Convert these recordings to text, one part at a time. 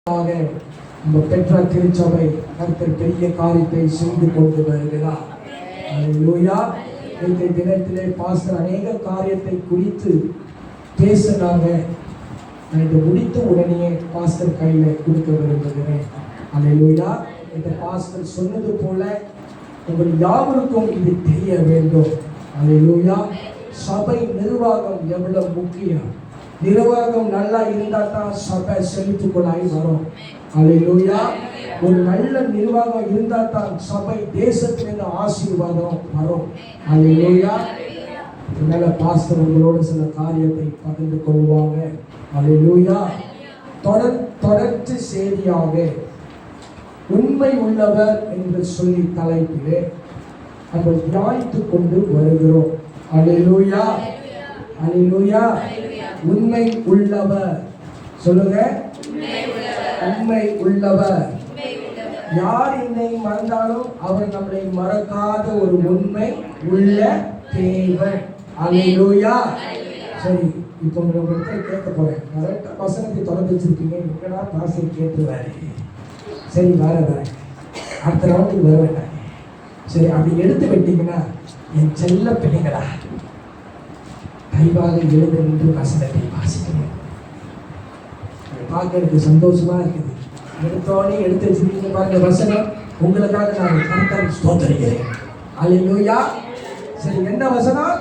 நம்ம பெற்ற திருச்சபை கர்த்தர் பெரிய காரியத்தை செய்து கொண்டு வருகிறார். அல்லேலூயா. இந்த தினத்திலே பாஸ்டர் அநேக காரியத்தை குறித்து பேசினாங்க. நான் இதை முடித்த உடனே பாஸ்டர் கையில் கொடுக்க விரும்புகிறேன். அல்லேலூயா. இந்த பாஸ்டர் சொன்னது போல உங்கள் யாவருக்கும் இது தெரிய வேண்டும். அல்லேலூயா. சபை நிர்வாகம் எவ்வளவு முக்கியம். நிர்வாகம் நல்லா இருந்தால் தான் சபை செழிப்புக்குள்ளாய் வரும். அல்லேலூயா. ஒரு நல்ல நிர்வாகம் இருந்தால் தான் சபை தேசத்திலிருந்து ஆசீர்வாதம் வரும். அல்லேலூயா. இதனால பாஸ்டர் உங்களோட சில காரியத்தை பகிர்ந்து கொள்வாங்க. அல்லேலூயா. தொடர்ச்சி செய்தியாக உண்மை உள்ளவர் என்று சொல்லி தலைப்பிலே நம்ம தியானித்து கொண்டு வருகிறோம். அல்லேலூயா. அல்லேலூயா. உண்மை உள்ளவர் சொல்லுங்க. உண்மை உள்ளவர். யார் என்னை மறந்தாலும் அவர் நம்மளை மறக்காத ஒரு உண்மை உள்ள தேவன். அல்லேலூயா. சரி, இப்போ உங்கள்கிட்ட கேட்க போறேன். கரெக்டா வசனத்தை தொடர்ந்து வச்சிருக்கீங்க. எங்கடா பாசை கேட்டுவாரு. சரி, வர அடுத்த ரவுண்டுக்கு வர வேண்டாம். சரி, அப்படி எடுத்து விட்டீங்கன்னா என் செல்ல பிள்ளைங்களா கைவாக எழுத நின்று வசனத்தை வாசிக்கணும். பார்க்கறதுக்கு சந்தோஷமா இருக்குது. எடுத்தோடனே எடுத்து வச்சிருக்கீங்க பாருங்க வசனம். உங்களுக்காக நான் கர்த்தரை ஸ்தோத்திரிக்கிறேன். அல்லேலூயா. சரி, என்ன வசனம்?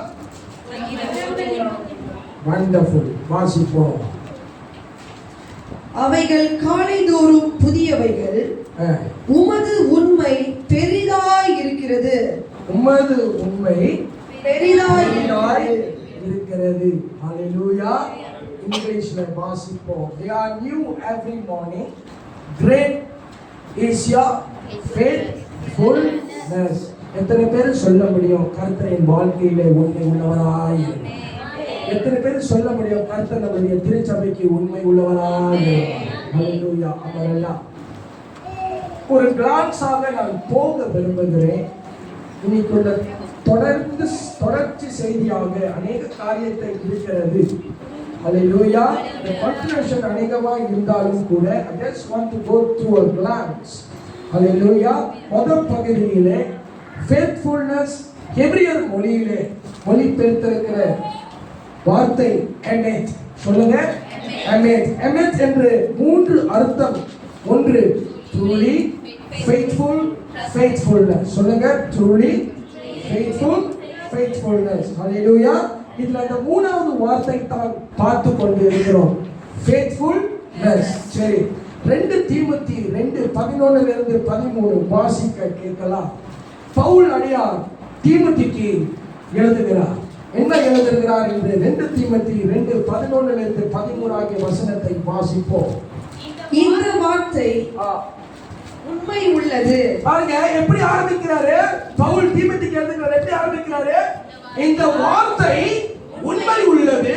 வண்டர்ஃபுல். வாசிப்போம். அவைகள் காலைதோறும் புதியவைகள், உமது உண்மை பெரிதாய் இருக்கிறது. உமது உண்மை பெரிதாய் இருக்கிறது. ஹalleluya. இங்கிலீஷ்ல வாசிப்போம். They are new every morning. Great is your faithfulness. எத்தனை பேர் சொல்ல முடியும் கர்த்தரின் வாழ்க்கையிலே உண்மை உள்ளவராய்? எத்தனை பேர் சொல்ல முடியும் கர்த்தர் நம்முடைய திருச்சபைக்கு உண்மை உள்ளவராய்? ஹalleluya. அமரலாம். ஒரு கிளான்ஸாக நான் போக விரும்புகிறேன். இன்னைக்குள்ள தொடர்ச்சி செய்தியாக அநேக காரியத்தை இருக்கிறது. அல்லேலூயா. இந்த கன்க்ளூஷன் அநேகமாக இருந்தாலும் கூட I just want to go through a glance. அல்லேலூயா. முதல் பகுதியிலே faithfulness ஹெபிரியர் மொழியிலே மொழிபெயர்த்திருக்கிற வார்த்தை எமெத். சொல்லுங்க. எமெத். எமெத் என்று மூன்று அர்த்தம். ஒன்று truly faithful, faithfulness. சொல்லுங்க. truly faithful, faithfulness. Hallelujah. இதுல இந்த மூணாவது வார்த்தை தான் பார்த்து கொண்டு இருக்கிறோம். faithfulness. சரி, 2 தீமோத்தி 2:11 இருந்து 13 வாசிக்க கேட்கலாம். பவுல் அடியார் தீமோத்திக்கு எழுதுகிறார். என்ன எழுதுகிறார் என்று 2 தீமோத்தி 2:11 இருந்து 13 ஆகிய வசனத்தை வாசிப்போம். இந்த வார்த்தை உண்மை உள்ளது. பாருங்க எப்படி ஆரம்பிக்கிறாரு பவுல் தீமோத்திக்கு எழுதுகிறார். எப்படி ஆரம்பிக்கிறாரு? இந்த வார்த்தை உண்மை உள்ளது.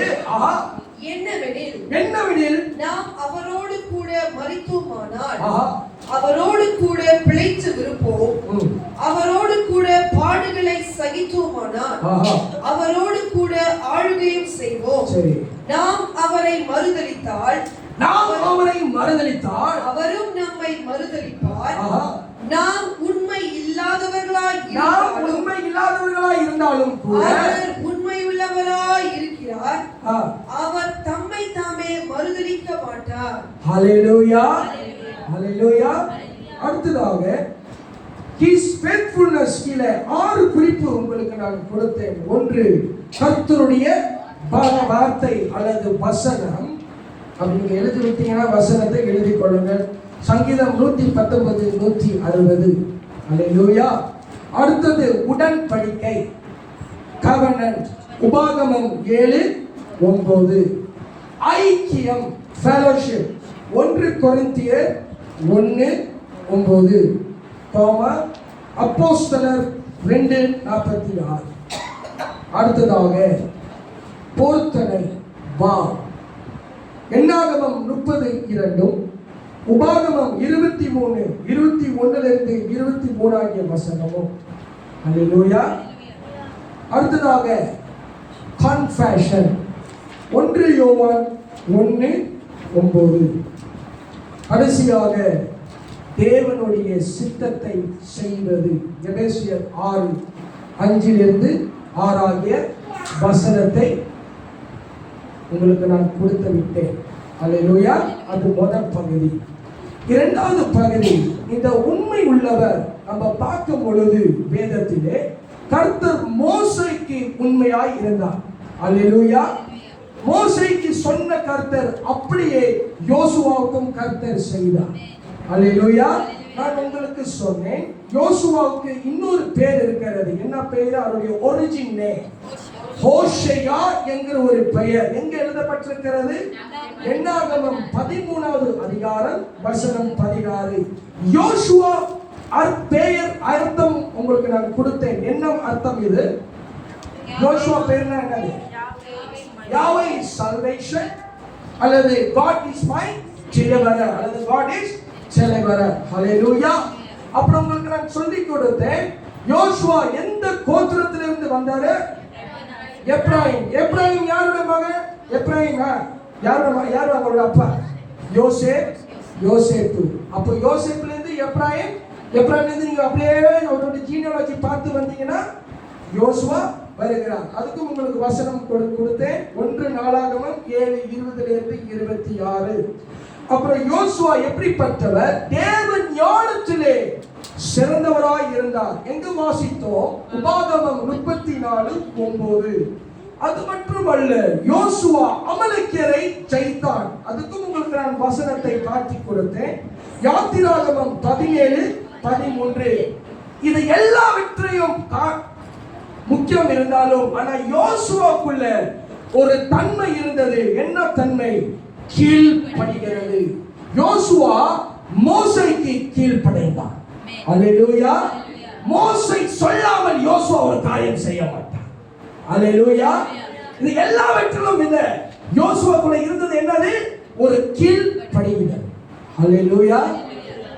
என்னவெனில் நாம் அவரோடு கூட மரித்தோமானால் அவரோடு கூட பிழைத்திருப்போம். அவரோடு கூட பாடுகளை சகித்தோமானால் அவரோடு கூட ஆளுகையும் செய்வோம். நாம் அவரை மறுதலித்தால் அவரும் நம்மை மறுதலிப்பார். நாம் உண்மை இல்லாதவர்களாய் இருந்தாலும் அவர் உண்மை உள்ளவராய் இருக்கிறார். அவர் தம்மை தாமே மறுதலிக்க மாட்டார். ஹalleluya. ஹalleluya. அடுத்ததாக his faithfulness கீழ 6 குறிப்பு உங்களுக்கு நான் கொடுத்தேன். ஒன்று கர்த்தருடைய வார்த்தை அல்லது வசனம். அப்படி நீங்க எழுதி விட்டீங்கன்னா வசனத்தை எழுதி கொள்ளுங்க. சங்கீதம் 119 160. அல்லேலூயா. அடுத்தது உடன்படிக்கை covenant. உபாகமம் 7:9. ஐக்கியம் fellowship. 1 கொரிந்தியர் 1:9. அப்போஸ்தலர் 2:46. அடுத்ததாக பொருத்தனை வாவ். என்னாகமம் 30:2, உபாகமம் 23:21 இருந்து 23 ஆகிய வசனமும். அல்லேலூயா. அடுத்ததாக கன்ஃபெஷன் 1 யோவான் 1:9. கடைசியாக தேவனுடைய சித்தத்தை செய்வது. எபேசியர் 6:5 ஆகிய வசனத்தை உங்களுக்கு நான் கொடுத்து விட்டேன். அல்லேலூயா. அது முதல் பகுதி. இரண்டாவது பகுதி, இந்த உண்மை உள்ளவர் நம்ம பார்க்கும் பொழுது வேதத்திலே கர்த்தர் மோசேக்கு உண்மையாய் இருந்தார். அல்லேலூயா. மோசேக்கு சொன்ன கர்த்தர் அப்படியே யோசுவாவுக்கும் கர்த்தர் செய்தார். அல்லேலூயா. நான் உங்களுக்கு சொன்னேன், யோசுவாவுக்கு இன்னொரு பேர் இருக்கிறது. என்ன பேர்? அவருடைய ஒரிஜின் நேம் ஹோஷேயா என்கிற ஒரு பெயர். எங்க எழுதப்பட்டிருக்கிறது? என்னாகமம் 13வது அதிகாரம் வசனம் 16. யோசுவா பெயர் அர்த்தம் உங்களுக்கு நான் கொடுத்தேன். என்ன அர்த்தம் இது? யோசுவா பெயர்னா என்னது? யாவே இஸ் சால்வேஷன், அல்லது God is my deliverer, அல்லது God is deliverer. ஹalleluya. அப்புறம் உங்களுக்கு நான் சொல்லி கொடுத்தேன், யோசுவா எந்த கோத்திரத்திலிருந்து வந்தாரு? எப்ராயிம். எப்ராயிம் யாருடைய மகன்? எப்ராயிம் யார் அவருடைய அப்பா? யோசேப்பு. அப்போ யோசேப்புல இருந்து எப்ராயிம்ல இருந்து நீங்க அப்படியே அவருடைய ஜீனியாலஜி பார்த்து வந்தீங்கன்னா யோசுவா வருகிறார். அதுக்கும் உங்களுக்கு வசனம் கொடுத்தேன். 1 நாளாகமம் 7:20-26. அப்புறம் யோசுவா எப்படிப்பட்டவர்? தேவன் ஞானத்திலே சிறந்தவராய் இருந்தார். எங்கு வாசித்தோம்? உபாகமம் 34:9. அது மட்டுமல்ல, யோசுவா அமலேக்கியரை ஜெயித்தான். அதுக்கும் உங்களுக்கு நான் வசனத்தை காட்டி கொடுத்தேன். யாத்திராகமம் 17:13. இது எல்லாவற்றையும் முக்கியம் இருந்தாலும், ஆனா யோசுவாக்குள்ள ஒரு தன்மை இருந்தது. என்ன தன்மை? கீழ்ப்படிகிறது. யோசுவா மோசேக்கு கீழ்ப்படைந்தான். அல்லேலூயா. மோசே சொல்லாமல் யோசுவா ஒரு காரியம் செய்ய மாட்டான். அல்லேலூயா. இது எல்லாவற்றிலும் இந்த யோசுவாக்குள்ள இருந்தது என்னது? ஒரு கீழ்ப்படிதல். அல்லேலூயா.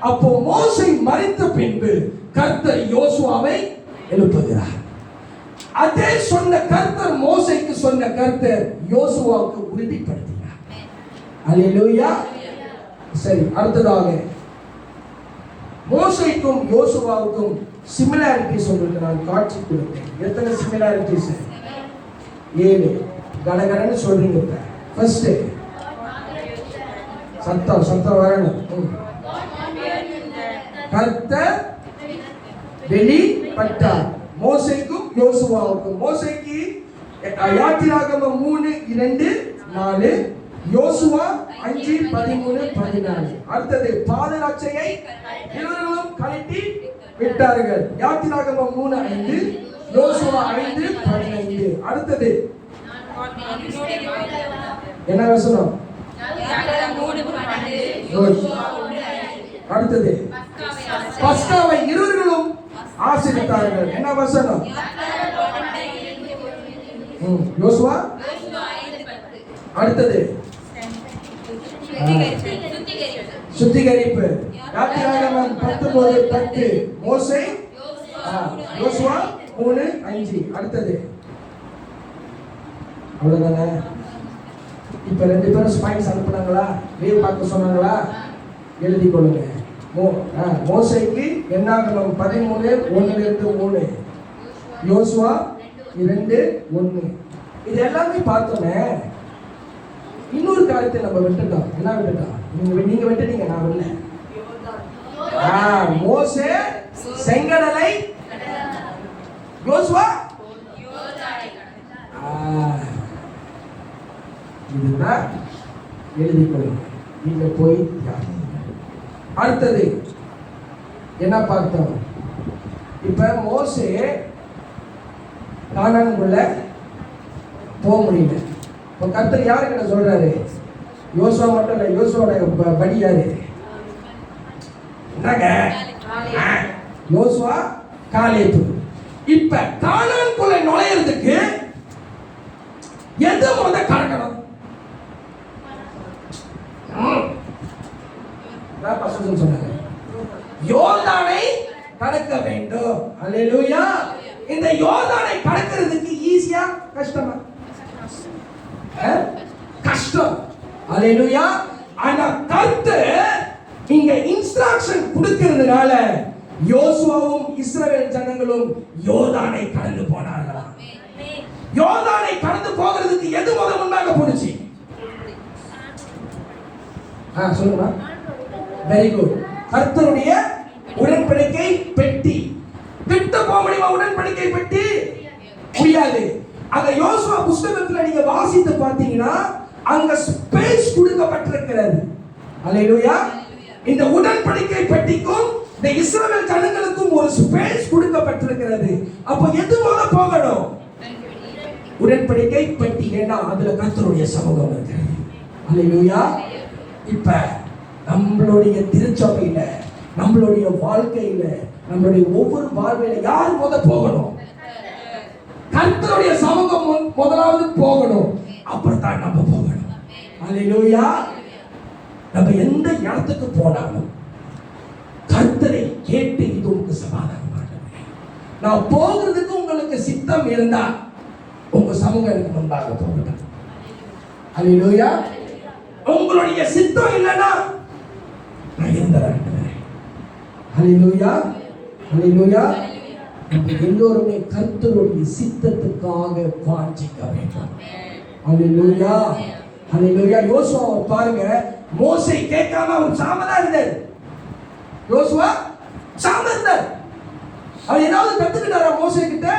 அப்போ மோசே மரித்த பின்பு கர்த்தர் யோசுவாவை எழுப்புகிறார். அதே சொன்ன கர்த்தர், மோசேக்கு சொன்ன கர்த்தர் யோசுவாவுக்கு உறுதிப்படுத்தினார். அல்லேலூயா. சரி, அடுத்ததாக மோசேக்கும் யோசுவாவுக்கும் சிமிலாரிட்டிஸ் உங்களுக்கு நான் காட்சி கொடுத்தேன். எத்தனை சிமிலாரிட்டிஸ்? 7. கடகடன்னு சொல்றீங்க. ஃபர்ஸ்ட் சத்தம் வரணும். கர்த்தர் வெளிப்பட்டார் மோசேக்கும் யோசுவாவுக்கும். மோசேக்கு யாத்திராகமம் 3:2-4, யோசுவா 5:13-14. அடுத்தது பாதரட்சையை இருவர்களும் கழட்டி விட்டார்கள். யாத்திராகமம் 3:5, யோசுவா 5:15. அடுத்தது என்ன வசனம்? அடுத்தது பஸ்காவை இருவர்களும் ஆசீர்வதித்தார்கள். என்ன வசனம்? யோசுவா. அடுத்தது சுத்திகரிப்பு. யாத்திராகமம் 19:10, மோசே, யோசுவா 3:5. அடுத்தது அவ்வளவுதானே? இப்ப 2 பேரும் ஸ்பைன்ஸ் அனுப்புனாங்களா? லீவ் பார்க்க சொன்னாங்களா? எழுதி கொள்ளுங்க. மோசேக்கு என்னாகமம் 13:1-3, யோசுவா 2:1. இது எல்லாமே பார்த்தோமே. இன்னொரு காரியத்தை நம்ம விட்டுட்டோம். என்ன விட்டுட்டோம்? நீங்க விட்டுட்டீங்க, நான் விடல. மோசே செங்கடலை, யோசுவா இதுதான் எழுதி கொள்ளுங்க. நீங்க போய் அடுத்தது என்ன பார்த்தோம்? இப்ப மோசே கானானுக்குள்ள போக முடியல. இப்ப கர்த்தர் யாருக்கிட்ட சொல்றாரு? யோசுவா மட்டும் இல்ல, யோசுவோட படி யாரு? என்னங்க? யோசுவா, காலேபு. இப்ப கானானுக்குள்ள நுழையிறதுக்கு எது முதல்ல கடக்கணும்? சொன்னாங்க யோர்தானை கடக்க வேண்டும். அல்லேலூயா. இந்த யோர்தானை கடக்கிறதுக்கு ஈஸியா கஷ்டமா? கஷ்டம். அல்லேலூயா. ஆனா கர்த்தர் கொடுக்கிறதுனால யோசுவாவும் இஸ்ரவேல் ஜனங்களும் யோர்தானை கடந்து போனார்களாம். யோர்தானை கடந்து போகிறதுக்கு எது முன்னாக போனுச்சு? சொல்லுங்க. Very good. கர்த்தருடைய உடன்படிக்கை பெட்டி. விட்டு போக முடியுமா? உடன்படிக்கை பெட்டி முடியாது. அங்க யோசுவா புஸ்தகத்துல நீங்க வாசித்து பார்த்தீங்கன்னா அங்க ஸ்பேஸ் கொடுக்கப்பட்டிருக்கிறது. அல்லேலூயா. இந்த உடன்படிக்கை பெட்டிக்கும் இந்த இஸ்ரவேல் ஜனங்களுக்கும் ஒரு ஸ்பேஸ் கொடுக்கப்பட்டிருக்கிறது. அப்ப எது போல போகணும்? உடன்படிக்கை பெட்டி. ஏன்னா அதுல கர்த்தருடைய சமூகம் இருக்கு. அல்லேலூயா. இப்ப நம்மளுடைய திருச்சபையில, நம்மளுடைய வாழ்க்கையில, நம்மளுடைய ஒவ்வொரு வாழ்வையில யார் போகணும்? கர்த்தருடைய சமூகம் முதலாவது போகணும். அப்படித்தான் நம்ம போகணும். அல்லேலூயா. நம்ம எந்த இடத்துக்கு போனாலும் கர்த்தரை கேட்டு, இது உங்களுக்கு சமாதானமானது, நான் போகிறதுக்கு உங்களுக்கு சித்தம் இருந்தா உங்க சமூகம் எனக்கு முன்பாக போகணும். அல்லேலூயா. உங்களுடைய சித்தம் இல்லைன்னா நான் இருந்தேன். அல்லேலூயா. அல்லேலூயா. நம்ம எல்லோருமே கர்த்தருடைய சித்தத்துக்காக வாஞ்சிக்க வேண்டும். அல்லேலூயா. அல்லேலூயா. யோசுவாவை பாருங்க, மோசே கேட்காம அவர் சாமதா இருந்தார். யோசுவா சாமதா இருந்தார். அவர் ஏதாவது கத்துக்கிட்டாரா மோசே கிட்ட?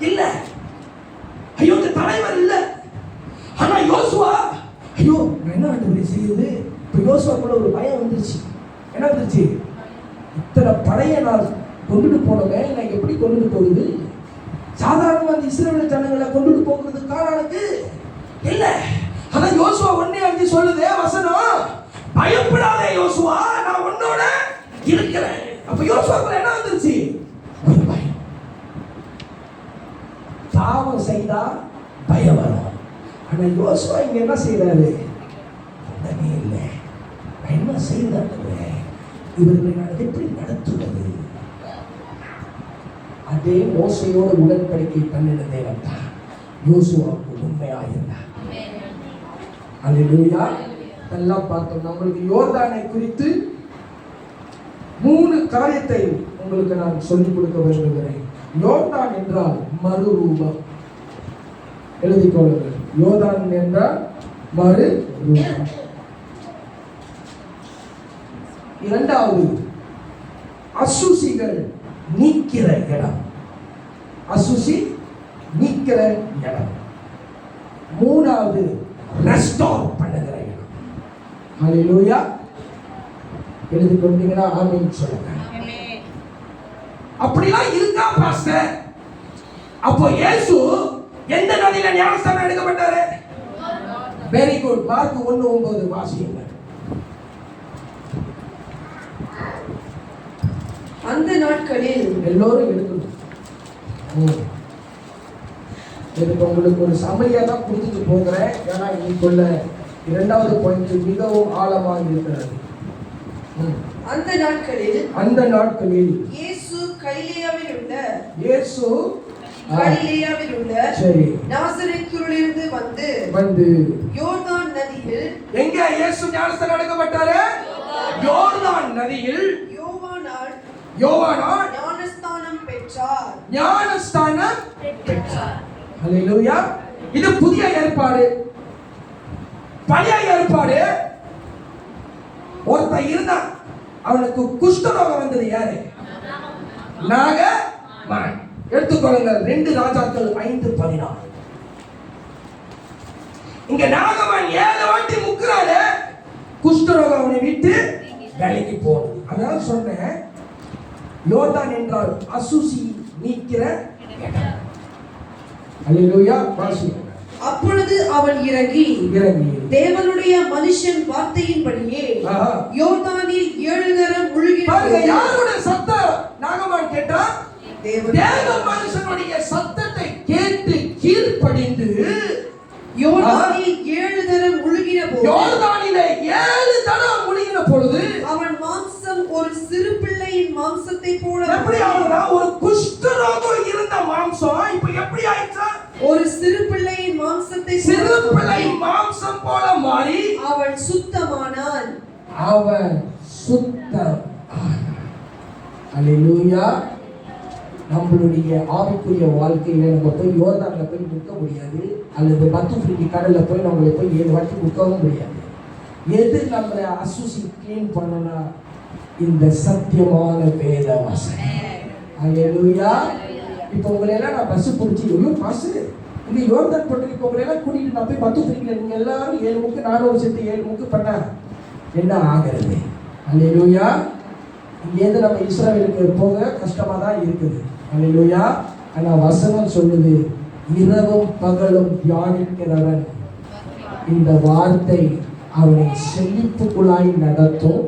இல்ல. ஐயோ, தலைவர் இல்ல. ஆனா யோசுவா, ஐயோ நான் என்ன ஆண்டவரே செய்யுது? இப்ப யோசுவாக்குள்ள ஒரு பயம் வந்துருச்சு. என்ன வந்துருச்சு? இத்தனை படையை நான் கொண்டுட்டு போனவன் நான் எப்படி கொண்டுட்டு போகுது? சாதாரணமா அந்த இஸ்ரவேல் ஜனங்களை கொண்டுட்டு போகிறதுக்கான எனக்கு இல்ல. ஆனா யோசுவா 1:5 சொல்லுதே வசனம், பயப்படாதே யோசுவா, நான் உன்னோட இருக்கிறேன். அப்ப யோசுவாக்குள்ள என்ன வந்துருச்சு? ஒரு பயம். பாவம் செய்தா பயம் வரும். ஆனா யோசுவா இங்க என்ன செய்யறாரு? ஒண்ணுமே இல்லை. நான் என்ன செய்யறாரு? இவர்களை நான் எப்படி நடத்துவது? அதே மோசையோடு உடன்படிக்கை பண்ணின தேவன் தான் யோசுவாவுக்கு உண்மையாயிருந்தார். அல்லேலூயா. எல்லாம் பார்த்தோம். நம்மளுக்கு யோர்தானை குறித்து 3 காரியத்தை உங்களுக்கு நான் சொல்லிக் கொடுக்க விரும்புகிறேன். யோர்தான் என்றால் மறுரூபம். எழுதிக் கொள்ளுங்கள். யோர்தான் என்றால் மறுரூபம். இரண்டாவது, அசுசிகள் நீக்கிற இடம். அசுசி நீக்கிற இடம். மூணாவது, ரெஸ்டோர் பண்ணுகிற இடம். ஹல்லேலூயா. எழுதி கொண்டீங்கன்னா ஆமென் சொல்லுங்க. அப்படிலாம் இருக்கா பாஸ்டர்? அப்போ இயேசு எந்த நதியில ஞானஸ்நானம் எடுக்கப்பட்டாரு? Very good. மார்க் 1:9 வாசியுங்க. அந்த நாட்களில் எல்லோரும் எடுக்கணும். இதுக்கு உங்களுக்கு ஒரு சமரியா தான் கொடுத்துட்டு போகிறேன். ஏன்னா இன்னைக்குள்ள 2வது பாயிண்ட் மிகவும் ஆழமாக இருக்கிறது. அந்த நாட்களில் இயேசு கலிலேயாவில் உள்ள சரி நாசரேத்திலிருந்து வந்து யோர்தான் நதியில், எங்க இயேசு ஞானஸ்நானம் எடுக்கப்பட்டாரு? யோர்தான் நதியில் யோவானால் ஞானஸ்நானம் பெற்றார். ஹல்லேலூயா. இது புதிய ஏற்பாடு. பழைய ஏற்பாடு ஒருத்தன் இருந்தான், அவனுக்கு குஷ்டரோகம் வந்தது. யாரு? நாகமான். எடுத்துக்கொள்ளுங்கள் 2 ராஜாக்கள் 5:14. இங்க நாகமான் 7 வாட்டி முக்குறாரு, குஷ்டரோகம் அவனை விட்டு விலகி போனது. அதனால சொன்னேன், யோர்தான் என்றால் அசுசி நீக்கிற இடம். அல்லேலூயா. வாசிங்க. அப்பொழுது அவன் இறங்கி தேவனுடைய மனுஷன் வார்த்தையின்படியே யோர்தானில் 7 தரம் முழுகினார். யாருடைய சத்தம் நாகமான் கேட்டா? தேவ மனுஷனுடைய சத்தத்தை கேட்டு கீழ்ப்படிந்து யோர்தானில் 7 தரம் முழுகின போது, யோர்தானிலே 7 தரம் முழுகின பொழுது அவன் மாம்சம் ஒரு சிறு பிள்ளையின் மாம்சத்தை போல. எப்படி ஆகுதுன்னா, ஒரு குஷ்டரோகம் இருந்த மாம்சம் இப்ப எப்படி ஆயிடுச்சு? ஒரு சிறு பிள்ளையின் மாம்சத்தை, சிறு பிள்ளை மாம்சம் போல மாறி அவன் சுத்தமானான். அவன் சுத்தம் அல்லேலூயா. நம்மளுடைய ஆவிக்குரிய வாழ்க்கையில நம்ம போய் யோர்தான்ல போய் நிற்க முடியாது, அல்லது பத்துஃபிலிக்கி கடல்ல போய் நம்மளை போய் 7 வாட்டி நிற்கவும் முடியாது. எது நம்மளை அசுசி கிளீன் பண்ணனா இந்த சத்தியமான வேத வசனம். அல்லேலூயா. இப்போ உங்களை எல்லாம் நான் பஸ் பிடிச்சி பாசு இங்க யோர்தான் போட்டு இப்போ உங்களை எல்லாம் கூட்டிட்டு நான் போய் பத்துஃபிலிக்கில நீங்க எல்லாரும் 7 முக்கு 400 செட்டு 7 முக்கு பண்ணா என்ன ஆகிறது? அல்லேலூயா. இங்கேருந்து நம்ம இஸ்ரவேலுக்கு போக கஷ்டமா தான் இருக்குது. அல்லேலூயா. ஆனா வசனம் சொல்லுது, இரவும் பகலும் தியானிக்கிறவன் இந்த வார்த்தை அவனை செழிப்புக்குள்ளாய் நடத்தும்.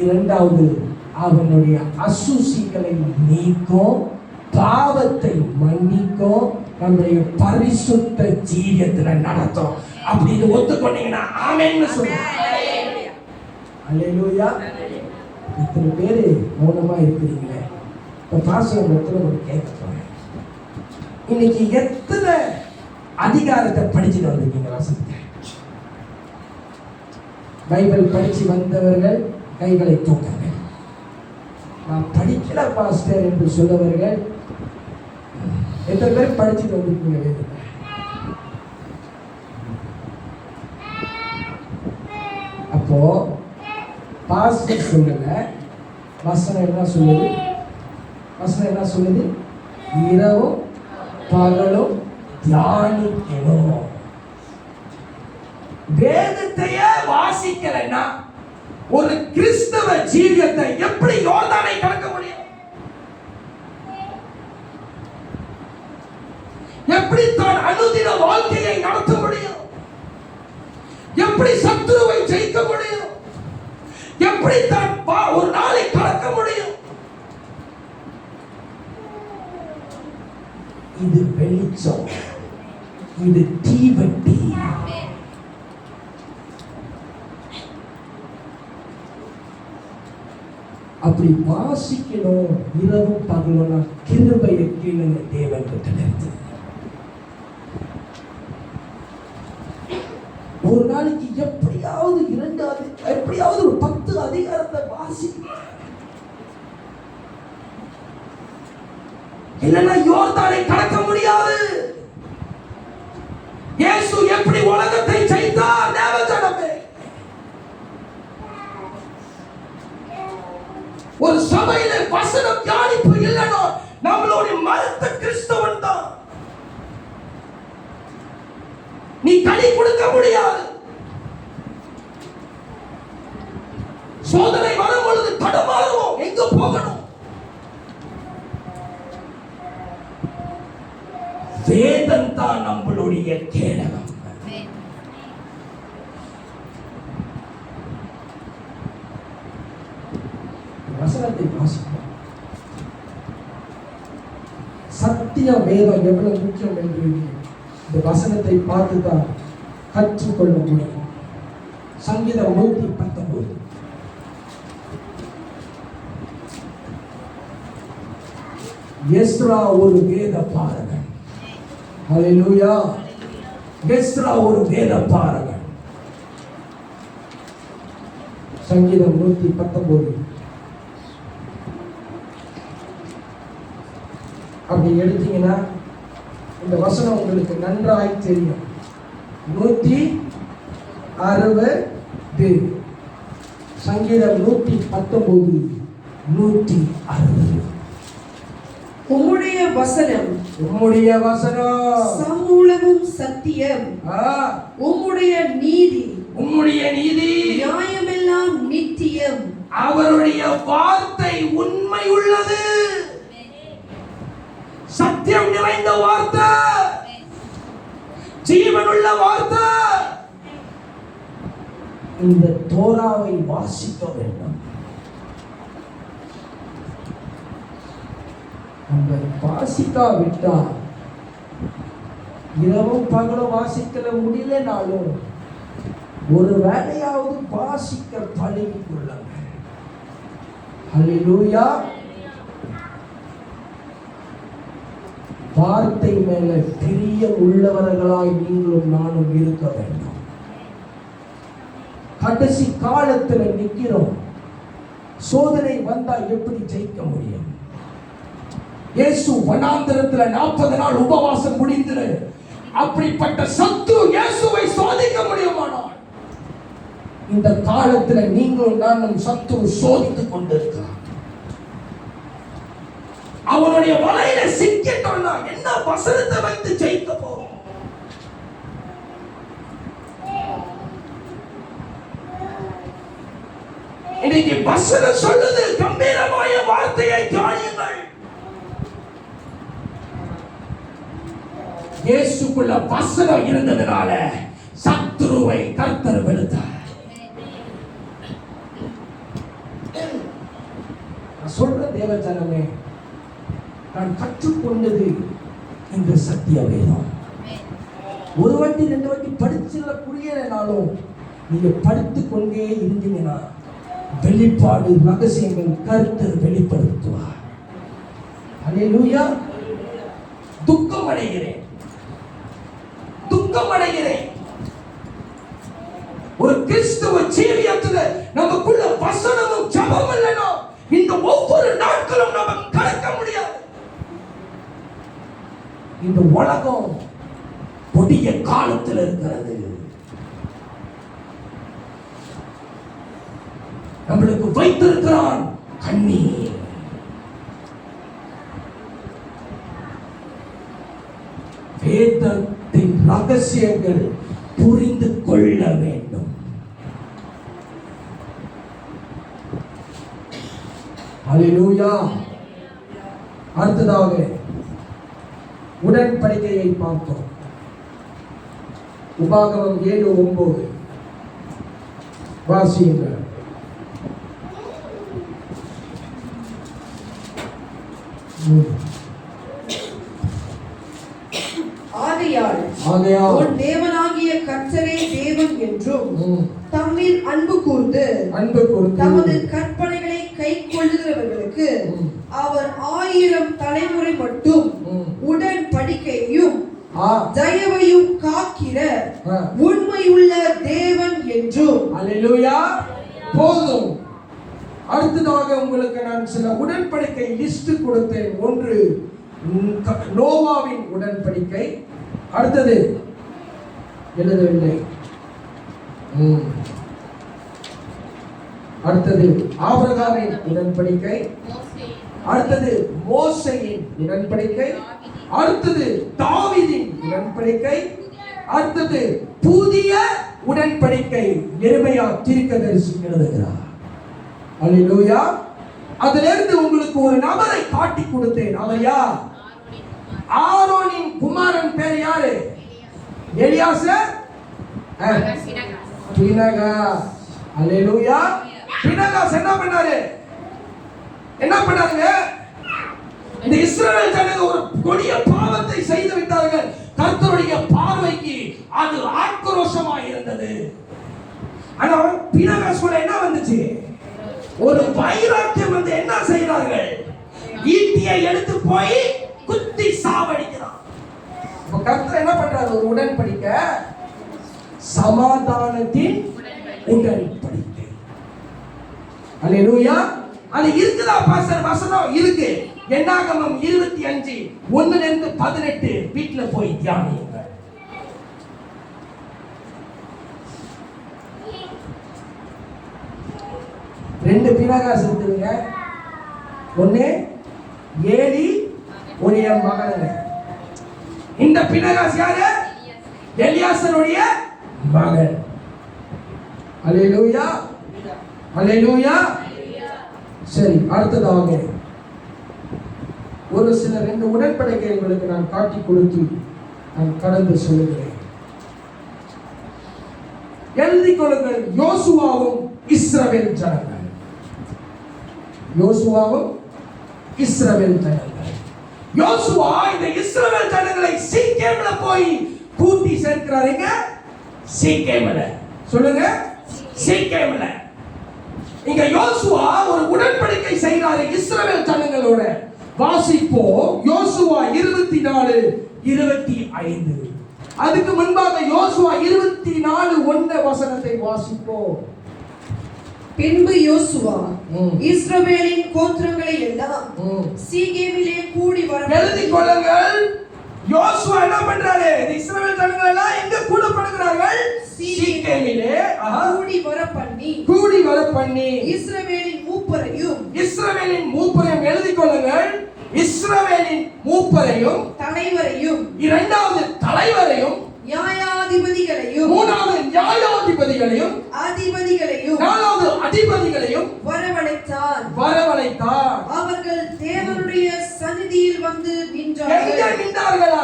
இரண்டாவது, அவனுடைய அசுசிகளை நீக்கும், பாவத்தை மன்னிக்கும், நம்முடைய பரிசுத்த ஜீவியத்துல நடத்தும். அப்படின்னு ஒத்துக்கொண்டீங்கன்னா ஆமென்னு சொல்லுங்க. அல்லேலூயா. இத்தனை பேரு மௌனமா இருக்கிறீங்களே, இப்ப பாஸ்டர் இடத்துல ஒரு கேட்க போறேன். இன்னைக்கு எத்தனை அதிகாரத்தை படிச்சுட்டு வந்திருக்கீங்க? வசனத்தை பைபிள் படிச்சு வந்தவர்கள் கைகளை தூக்குங்க. நான் படிக்கல பாஸ்டர் என்று சொல்லவர்கள் எத்தனை பேர் படிச்சுட்டு வந்திருக்கீங்க வேதத்தை? அப்போ பாஸ்டர் சொல்லல, வசனம் என்ன சொல்லுது? வசனம் என்ன சொல்லுது? இரவும் பகலும் தியானிக்கணும். வேதத்தையே வாசிக்கலைன்னா ஒரு கிறிஸ்தவ ஜீவியத்தை எப்படி யோர்தானை கடக்க முடியும்? எப்படி தான் அனுதின வாழ்க்கையை நடத்த முடியும்? எப்படி சத்துருவை ஜெயிக்க முடியும்? எப்படி தான் ஒரு நாளை கடக்க முடியும்? இது வெளிச்சம், இது தீவட்டி. அப்படி வாசிக்கணும். இரவும் பகலும் கிருபையை கீழுங்க தேவன் கிட்ட. ஒரு நாளைக்கு எப்படியாவது 2 எப்படியாவது ஒரு 10 அதிகாரத்தை வாசிக்க, இல்லைன்னா யோர்தானை கடக்க முடியாது. இயேசு எப்படி உலகத்தை ஜெயித்தார்? தேவஜனமே, ஒரு சபையில வசனம் தியானிப்பு இல்லைன்னா நம்மளுடைய மறுத்த கிறிஸ்தவன் தான். நீ கனி கொடுக்க முடியாது. சோதனை வரும் பொழுது தடுமாறுவோம், எங்க போகணும்? வேதம் தான் நம்மளுடைய கேடகம். வசனத்தை வாசிப்போம். சத்திய வேதம் எவ்வளவு முக்கியம் என்று இந்த வசனத்தை பார்த்து தான் கற்றுக்கொள்ள முடியும். சங்கீதம் 119. எஸ்ரா ஒரு வேத பாரகன். ஹல்லேலூயா. எஸ்ரா ஒரு வேத பாரகன். சங்கீதம் 119 அப்படி எடுத்தீங்கன்னா இந்த வசனம் உங்களுக்கு நன்றாய் தெரியும். 160 சங்கீதம் 119 160. உம்முடைய வசனம் சமூலமும் சத்தியம். உம்முடைய நீதி நியாயமெல்லாம் நித்தியம். அவருடைய வார்த்தை உண்மை உள்ளது, சத்தியம் நிறைந்த வார்த்தை, ஜீவனுள்ள வார்த்தை. இந்த தோராவை வாசிக்க வேண்டும். நம்ம வாசிக்காவிட்டால் இரவும் பகலும் வாசிக்கல முடியலனாலும் ஒரு வேளையாவது வாசிக்க பழகிக் கொள்ளுங்கள். ஹல்லேலூயா. வார்த்தை மேல பிரிய உள்ளவர்களாய் நீங்களும் நானும் இருக்க வேண்டும். கடைசி காலத்துல நிக்கிறோம். சோதனை வந்தா எப்படி ஜெயிக்க முடியும்? இயேசு வனாந்தரத்துல 40 நாள் உபவாசம் முடிந்து அப்படிப்பட்ட சத்துரு இயேசுவை சோதிக்க முடியுமானால் இந்த காலத்துல நீங்களும் நானும் சத்துரு சோதித்துக் கொண்டிருக்கிறான். அவனுடைய வலையில சிக்கிட்டோம்னா என்ன வசனத்தை வைத்து ஜெயிக்க போறோம்? இன்னைக்கு வசனம் சொல்லுது, கம்பீரമായ வார்த்தையை தியானியுங்கள். இயேசுக்குள்ள வசனம் இருந்ததனால சத்துருவை கர்த்தர் வெளுத்தார். நான் சொல்ற தேவஜனமே, நான் கற்றுக்கொண்டது இந்த சத்திய வேதம். ஒரு வாட்டி 2 வாட்டி படிச்சுல புரியலைனாலும் நீங்க படித்துக் கொண்டே இருந்தீங்கன்னா வெளிப்பாடு ரகசியங்கள் கர்த்தர் வெளிப்படுத்துவார். அல்லேலூயா. துக்கம் அடைகிறேன். ஒரு கிறிஸ்தவ ஜீவியத்துல நமக்குள்ள வசனமும் ஜெபமும் இல்லைனா இந்த ஒவ்வொரு நாட்களும் நம்ம கடக்க முடியாது. இந்த உலகம் கொடிய காலத்தில் இருக்கிறது. நம்மளுக்கு வைத்திருக்கிறான் கண்ணீர். வேதத்தின் ரகசியங்கள் புரிந்து கொள்ள வேண்டும். அல்லேலூயா. அடுத்ததாக உடன்படிக்கையை பார்த்தோம். உபாகமம் 7:9 வாசியுங்கள். ஆகையால் உன் தேவனாகிய கர்த்தரே தேவன் என்றும் தம்மில் அன்பு கூர்ந்து தமது கற்பனைகளை கைக்கொள்ளுகிறவர்களுக்கு அவர் 1000 தலைமுறை மட்டும் உடன்படிக்கையையும் தயவையும் காக்கிற உண்மையுள்ள தேவன் என்றும். அல்லேலூயா. போதும். அடுத்ததாக உங்களுக்கு நான் சில உடன்படிக்கை லிஸ்ட் கொடுத்தேன். ஒன்று நோவாவின் உடன்படிக்கை. அடுத்தது எழுதவில்லை. அடுத்தது ஆபிரகாமின் உடன்படிக்கை. அடுத்தது மோசேயின் உடன்படிக்கை. அடுத்தது தாவீதின் உடன்படிக்கை. அடுத்தது புதிய உடன்படிக்கை எரேமியா தீர்க்கதரிசி எழுதுகிறார். அல்லேலூயா. அதிலிருந்து உங்களுக்கு ஒரு நபரை காட்டி கொடுத்தேன். அவர் யார்? ஆரோனின் குமாரன் பேர் யாரு? எலியாசர், பினகாஸ். அல்லேலூயா. பினகாஸ் என்ன பண்ணாரு? இந்த இஸ்ரவேல் ஜனங்கள் ஒரு கொடிய பாவத்தை செய்து விட்டார்கள். கர்த்தருடைய பார்வைக்கு அது ஆக்ரோஷமாக இருந்தது. ஆனா பினகாஸ் கூட என்ன வந்துச்சு? ஒரு வைராக்கியம் வந்து என்ன செய்கிறார்கள்? ஈட்டியை எடுத்து போய் குத்தி சாவடிக்கிறான். அப்ப கர்த்தர் என்ன பண்றாரு? ஒரு உடன்படிக்கை, சமாதானத்தின் உடன்படிக்கை. அல்லேலூயா. அது இருக்குதா பாஸ்டர்? வசனம் இருக்கு. என்னாகமம் 25:1-18 வீட்ல போய் தியானியுங்க. ரெண்டு பினகாஸ் இருக்குதுங்க. ஒண்ணு ஏலி, ஒரு மகனுங்க. இந்த பினகாஸ் யாரு? எலியாசருடைய மகன். அல்லேலூயா. அல்லேலூயா. சரி, அடுத்ததாக ஒரு சில 2 உடன்படிக்கைகளுக்கு நான் காட்டி கொடுத்து நான் கடந்து சொல்லுகிறேன். எழுதிக் கொள்ளுங்கள். யோசுவாவும் இஸ்ரவேல் ஜனங்கள். யோசுவாவும் இஸ்ரவேல் ஜனங்கள். யோசுவா இந்த இஸ்ரவேல் ஜனங்களை சீகேம்ல போய் கூட்டி சேர்க்கிறாருங்க. சீகேம்ல சொல்லுங்க. சீகேம்ல இங்க யோசுவா ஒரு உடன்படிக்கை செய்கிறாரு இஸ்ரவேல் ஜனங்களோட. வாசிப்போம். யோசுவா 24:25. அதுக்கு முன்பாக யோசுவா 24:1 வசனத்தை வாசிப்போம். பின்பு யோசுவா ம். இஸ்ரவேலின் கோத்திரங்களை எல்லாம் ம். சீகேமிலே கூடி வர எழுதிக் கொள்ளுங்கள். யோசுவா என்ன பண்றாரு? இந்த இஸ்ரவேல் ஜனங்கள் எல்லாம் எங்க கூடப்படுகிறார்கள்? சீகேமிலே கூடி வர பண்ணி கூடி வர பண்ணி இஸ்ரவேலின் மூப்பரையும் இஸ்ரவேலின் மூப்பரையும் எழுதிக் கொள்ளுங்கள். இஸ்ரவேலின் மூப்பரையும் தலைவரையும் இரண்டாவது தலைவரையும் நியாயாதிபதிகளையும் மூணாவது நியாயாதிபதிகளையும் அதிபதிகளையும் நாலாவது அதிபதிகளையும் வரவழைத்தான். வரவழைத்தார். அவர்கள் தேவனுடைய சந்நிதியில் வந்து எங்க நின்றார்கள். நின்றார்களா?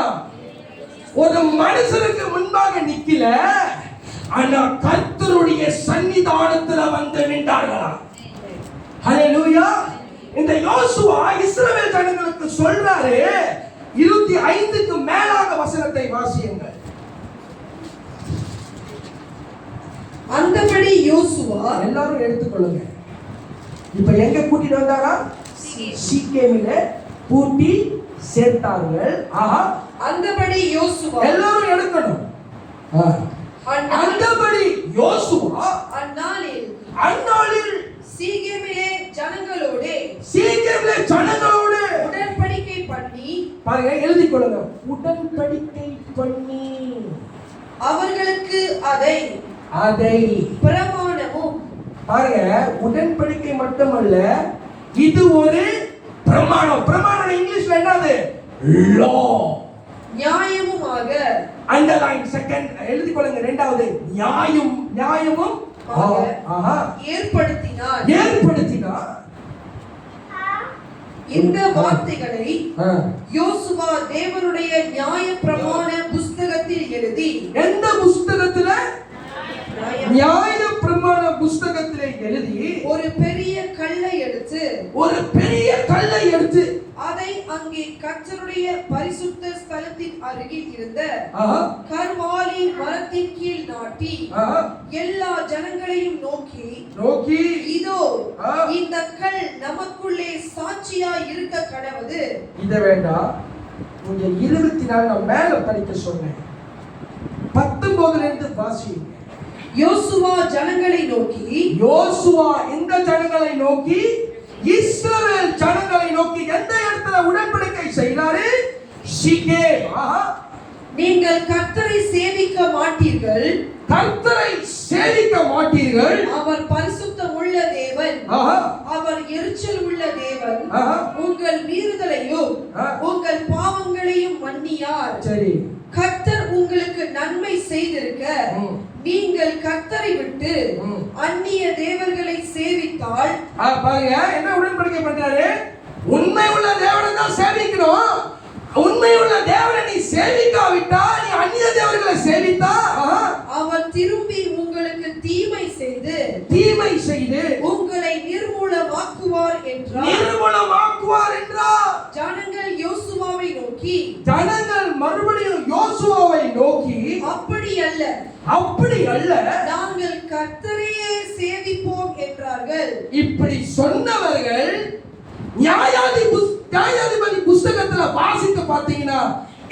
ஒரு மனுஷனுக்கு முன்பாக நிக்கல, ஆனா கர்த்தருடைய சன்னிதானத்துல வந்து நின்றார்களா? ஹல்லேலூயா. இந்த யோசுவா இஸ்ரவேல் ஜனங்களுக்கு சொல்றாரு. 25க்கு மேலாக வசனத்தை வாசியுங்கள். அந்தபடி யோசுவா எல்லாரும் எடுத்துக்கொள்ளுங்க. இப்ப எங்க கூட்டிட்டு வந்தாரா? சீகேமிலே கூட்டி சேர்த்தார்கள். ஆஹா, அந்தபடி யோசுவா எல்லாரும் எடுக்கணும். அந்தபடி யோசுவா அந்நாளில் அந்நாளில் சீகேமிலே ஜனங்களோடு சீகேமிலே ஜனங்களோடு உடன்படிக்கை பண்ணி பாருங்க, எழுதிக் கொள்ளுங்க. உடன்படிக்கை பண்ணி அவர்களுக்கு அதை பிரமாணமும் பாருங்க, உடன்படிக்கை மட்டுமல்ல, இது ஒரு பிரமாணம். பிரமாணம் இங்கிலீஷ்ல என்னது? லா. நியாயமுமாக அண்டர்லைன் செகண்ட் எழுதிக் கொள்ளுங்க. இரண்டாவது நியாயமும் ஆஹா ஏற்படுத்தினார். ஏற்படுத்தினார். இந்த வார்த்தைகளை யோசுவா தேவனுடைய நியாய பிரமாண புஸ்தகத்தில் எழுதி எந்த புஸ்தகத்துல? நியாய பிரமாண புஸ்தகத்திலே எழுதி ஒரு பெரிய கல்லை எடுத்து அதை அங்கே கர்த்தருடைய பரிசுத்த ஸ்தலத்தின் அருகில் இருந்த கர்வாலி மரத்தின் கீழ் நாட்டி எல்லா ஜனங்களையும் நோக்கி இதோ இந்த கல் நமக்குள்ளே சாட்சியா இருக்க கடவுது. இத வேண்டாம், நீங்க 24 நான் மேல படிக்க சொன்னேன். 19 இருந்து வாசிங்க. யோசுவா ஜனங்களை நோக்கி, யோசுவா இந்த ஜனங்களை நோக்கி, இஸ்ரவேல் ஜனங்களை நோக்கி எந்த இடத்துல உடன்படிக்கை செய்தாரு? சீகேம். நீங்கள் கர்த்தரை சேவிக்க மாட்டீர்கள். கர்த்தரை சேவிக்க மாட்டீர்கள். அவர் பரிசுத்தம் உள்ள தேவன். அவர் எரிச்சல் உள்ள தேவன். உங்கள் மீறுதலையும் உங்கள் பாவங்களையும் மன்னியார். சரி, கர்த்தர் உங்களுக்கு நன்மை செய்திருக்க நீங்கள் கர்த்தரை விட்டு அந்நிய தேவர்களை சேவித்தால் பாருங்க, என்ன உடன்படிக்கை பண்றாரு? உண்மை உள்ள தேவனை தான் சேவிக்கணும். உண்மை உள்ள தேவனை நீ சேவிக்காவிட்டா, நீ அந்நிய தேவர்களை சேவித்தா, அவர் திரும்பி உங்களுக்கு தீமை செய்து உங்களை நிர்மூலமாக்குவார் என்றார். ஜனங்கள் யோசுவாவை நோக்கி, ஜனங்கள் மறுபடியும் யோசுவாவை நோக்கி, அப்படி அல்ல நாங்கள் கர்த்தரையே சேவிப்போம் என்றார்கள். இப்படி சொன்னவர்கள் நியாயாதிபதி புஸ்தகத்துல வாசித்து பார்த்தீங்கன்னா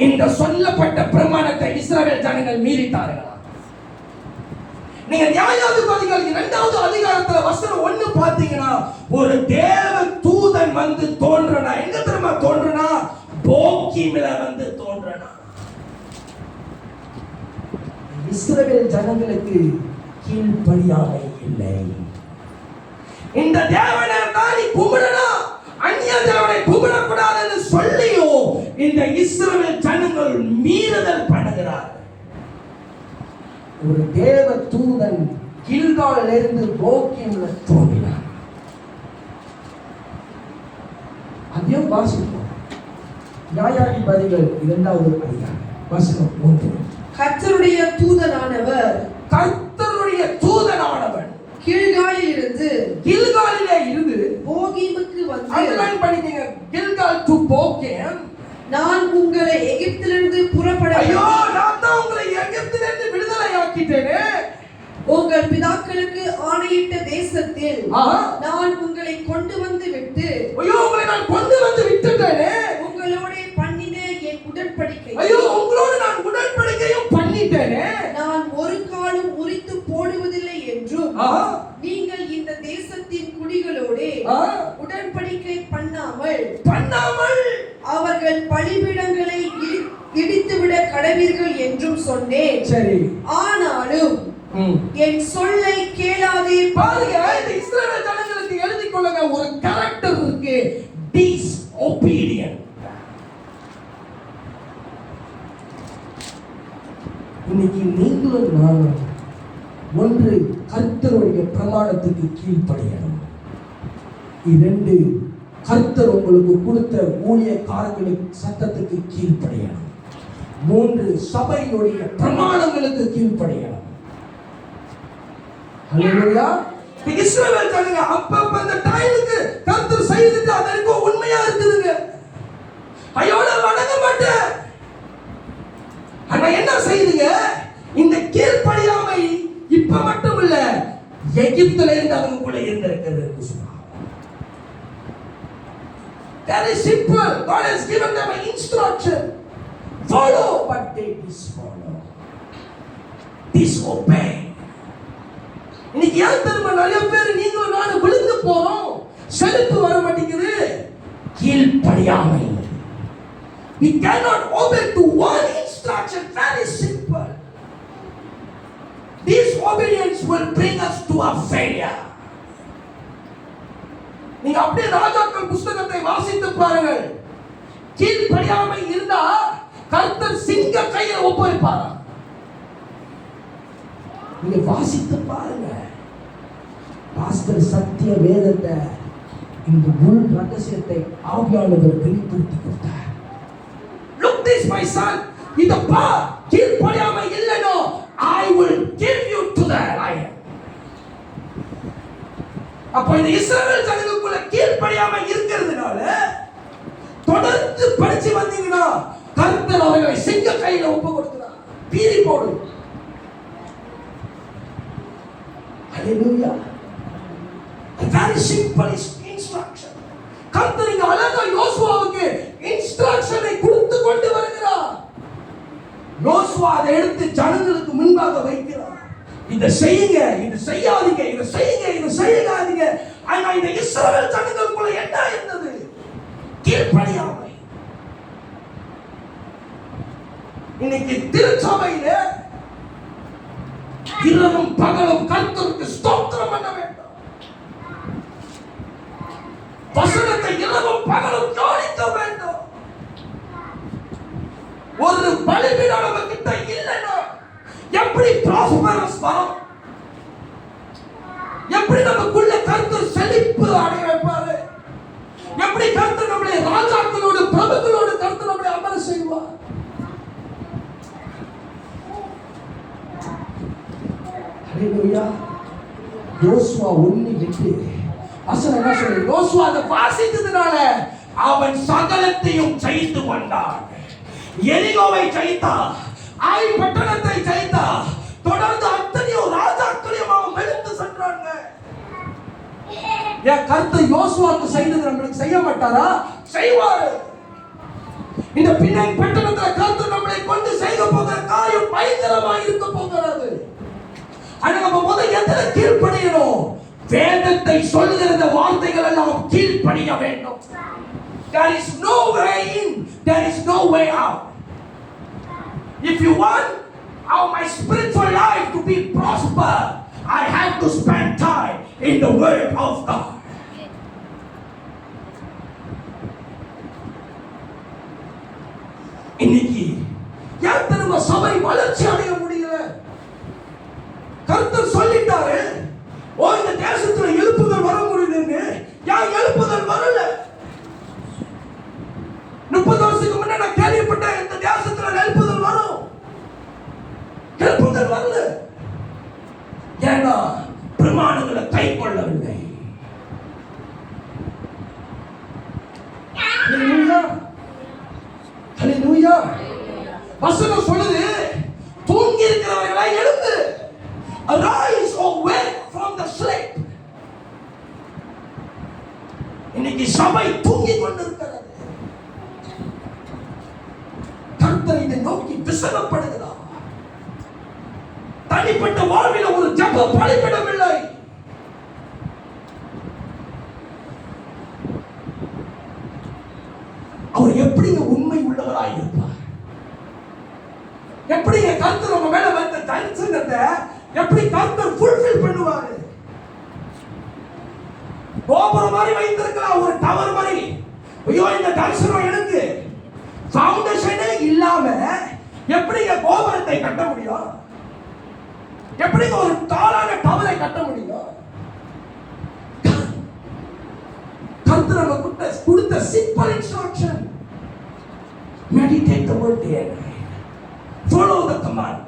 இந்த சொல்லப்பட்ட பிரமாணத்தை இஸ்ரவேல் ஜனங்கள் மீறிட்டார்கள். நீங்க நியாயாதிபதிகள் 2வது அதிகாரத்துல வசனம் 1 பார்த்தீங்கன்னா, ஒரு தேவ தூதன் வந்து தோன்றனா. எங்க தெரியுமா தோன்றனா? போக்கீமில வந்து தோன்றனா. இஸ்ரவேல் ஜனங்களுக்கு கீழ்ப்படியாமை இல்லை. இந்த தேவனை தான் நீ கும்பிடணும், அந்நிய தேவனை கும்பிடக்கூடாதுன்னு சொல்லியும் இந்த இஸ்ரவேல் ஜனங்கள் மீறுதல் பண்ணுகிறார். ஒரு தேவ தூதன் கில்காலில் இருந்து போக்கியம்ல தோன்றினார். அதையும் வாசிப்போம். நியாயாதிபதிகள் 2வது அதிகாரம் வசனம் 1. கர்த்தருடைய தூதனானவர் கில்காலிலே இருந்து போகீமுக்கு வந்து, அண்டர்லைன் பண்ணிக்கங்க, கில்கால் டு போகேம். நான் உங்களை எகிப்திலிருந்து புறப்பட, ஐயோ நான் தான் உங்களை எகிப்திலிருந்து விடுதலை ஆக்கிட்டேனே, உங்கள் பிதாக்களுக்கு ஆணையிட்ட தேசத்தில் நான் உங்களை கொண்டு வந்து விட்டு, ஐயோ உங்களை நான் கொண்டு வந்து விட்டுட்டேனே, உங்களோட பண்ணின என் உடன்படிக்கை, ஐயோ உங்களோட நான் உடன்படிக்கையும் பண்ணிட்டேனே, நான் ஒரு காலும் முறித்து போடுவதில்லை என்றும் நீங்கள் இந்த ஜாதிகளோடு ஆ? உடன்படிக்கை பண்ணாமல் அவர்கள் பலிபீடங்களை இடித்துவிட கடவீர்கள் என்றும் சொன்னேன். சரி. ஆனாலும் என் சொல்லை கேளாதே. பாருங்க, இந்த இஸ்ரவேல் ஜனங்களுக்கு எழுதி கொள்ளுங்க, ஒரு கரெக்டர் இருக்கு, disobedient. இன்னைக்கு நீங்களும் நானும் ஒன்று கர்த்தருடைய பிரமாணத்துக்கு கீழ்ப்படியணும். இரண்டு, கர்த்தர் உங்களுக்கு கொடுத்த ஊழியக்காரர்களுக்கு சட்டத்துக்கு கீழ்ப்படியணும். மூன்று, சபையினுடைய பிரமாணங்களுக்கு கீழ்ப்படியணும். ஹல்லேலூயா. இஸ்ரவேல் ஜனங்க அப்பப்ப அந்த டைமுக்கு கர்த்தர் செய்துட்டு அதற்கு உண்மையா இருக்குதுங்க. ஐயோட வணங்க மாட்டேன். ஆனா என்ன செய்யுதுங்க? இந்த கீழ்ப்படியாமை இப்ப மட்டும் இல்ல, எகிப்துல இருந்து அவங்களுக்குள்ள இருந்திருக்கிறது என்று சொன்னார். Very simple. God has given them an instruction. Follow, but they disfollow. Disobey. இன்னைக்கு ஏன் தெரியுமா நிறைய பேர் நீங்களும் நானும் விழுந்து போறோம், செழிப்பு வர மாட்டேங்குது? கீழ்ப்படியாமை. We cannot obey to one instruction. Very simple. Disobedience will bring us to a failure. நீங்க அப்படியே ராஜாக்கள் புத்தகத்தை வாசித்து பாருங்கள். கீழ்ப்படியாமை இருந்தா கர்த்தர் சிங்க கையில் ஒப்புவிப்பார். நீங்க வாசித்து பாருங்க. பாஸ்டர் சத்திய வேதத்தை இந்த உள் ரகசியத்தை ஆவியானவர் வெளிப்படுத்தி கொடுத்தார். Look this my son. இந்த பா கீழ்ப்படியாமை இல்லைனோ I will give you to the lion. அப்ப இந்த இஸ்ரவேல் ஜனங்களுக்குள்ள கீழ்ப்படியாமை இருக்கிறதுனால தொடர்ந்து படிச்சு வந்தீங்கன்னா கர்த்தர் அவர்களை சிங்க கையில ஒப்பு கொடுக்கிறார். பீறி போடு. ஹalleluya. A very simple instruction. கர்த்தர் இங்க அழகா யோசுவாவுக்கு இன்ஸ்ட்ரக்ஷனை கொடுத்து கொண்டு வருகிறார். யோசுவா அதை எடுத்து ஜனங்களுக்கு முன்பாக வைக்கிறார். இதை செய்யுங்க, இது செய்யாதீங்க, இதை செய்யுங்க, இது செய்யாதீங்க. ஆனா இந்த இஸ்ரவேல் ஜனங்களுக்குள்ள என்ன இருந்தது? கீழ்ப்படியாமை. இன்னைக்கு திருச்சபையில இரவும் பகலும் கர்த்தருக்கு ஸ்தோத்திரம் பண்ண வேண்டும். வசனத்தை இரவும் பகலும் தியானிக்க வேண்டும். ஒரு பலிபீடம் நம்ம கிட்ட இல்லைன்னா எப்படி ப்ராஸ்பரஸ் வரும்? எப்படி நமக்குள்ள கர்த்தர் செழிப்பு அடைய வைப்பாரு? எப்படி கர்த்தர் நம்முடைய ராஜாக்களோடு பிரபுக்களோடு கர்த்தர் நம்மை அமர செய்வார்? ஹalleluya. யோசுவா 1:8 வசனம் என்ன சொல்லுது? யோசுவா அதை வாசித்ததுனால அவன் சகலத்தையும் ஜெயித்து கொண்டான். எரிகோவை ஜெயித்தான், ஆய் பட்டணத்தை ஜெயித்தான். தொடர்ந்து அத்தனையோ ராஜாக்களையும் அவன் வெளுத்து சென்றாங்க. என் கர்த்தர் யோசுவாவுக்கு செய்தது நம்மளுக்கு செய்ய மாட்டாரா? செய்வாரு. இந்த பின்னை பட்டணத்துல கர்த்தர் நம்மளை கொண்டு செய்ய போகிற காரியம் பயங்கரமாக இருக்க போகிறது. ஆனா நம்ம முதல்ல எதுல கீழ்ப்படியணும்? வேதத்தை சொல்லுகிற வார்த்தைகள் எல்லாம் கீழ்ப்படிய வேண்டும். There is no way in, there is no way out. If you want my spiritual life to be prosper, I have to spend time in the word of God. இன்னைக்கு யார் தெரியுமா சபை வளர்ச்சி அடைய முடியல? கர்த்தர் சொல்லிட்டாரு, ஓ இந்த தேசத்துல எழுப்புதல் வர முடியுதுன்னு. யார் எழுப்புதல் வரல? 30 வருஷத்துக்கு முன்ன நான் கேள்விப்பட்டேன் இந்த தேசத்துல எழுப்புதல் வரும். எழுப்புதல் வரல. ஏன்னா பிரமாணங்களை கை கொள்ளவில்லை. ஹalleluya. ஹalleluya. வசனம் சொல்லுது, தூங்கி இருக்கிறவர்களை எழுந்து. Arise, O wake from the sleep. இன்னைக்கு சபை தூங்கி கொண்டிருக்கிறது. கர்த்தர் இதை நோக்கி விசனப்படுகிறார். தனிப்பட்ட வாழ்வில் ஒரு ஜெப பலிபீடம் இல்லை. அவர் எப்படிங்க உண்மை உள்ளவராய் இருப்பார்? எப்படிங்க கர்த்தர் உங்க மேல வந்த தரிசனத்தை எப்படி கர்த்தர் ஃபுல்ஃபில் பண்ணுவாரு? கோபுரம் மாதிரி வைத்திருக்கலாம், ஒரு டவர் மாதிரி. ஐயோ, இந்த தரிசனம் எனக்கு ஃபவுண்டேஷனே இல்லாம எப்படிங்க கோபுரத்தை கட்ட முடியும்? எப்படிங்க ஒரு தாளான டவரை கட்ட முடியும்? கர்த்தர் நமக்கு கொடுத்த simple instruction, meditate the word day and night, follow the command.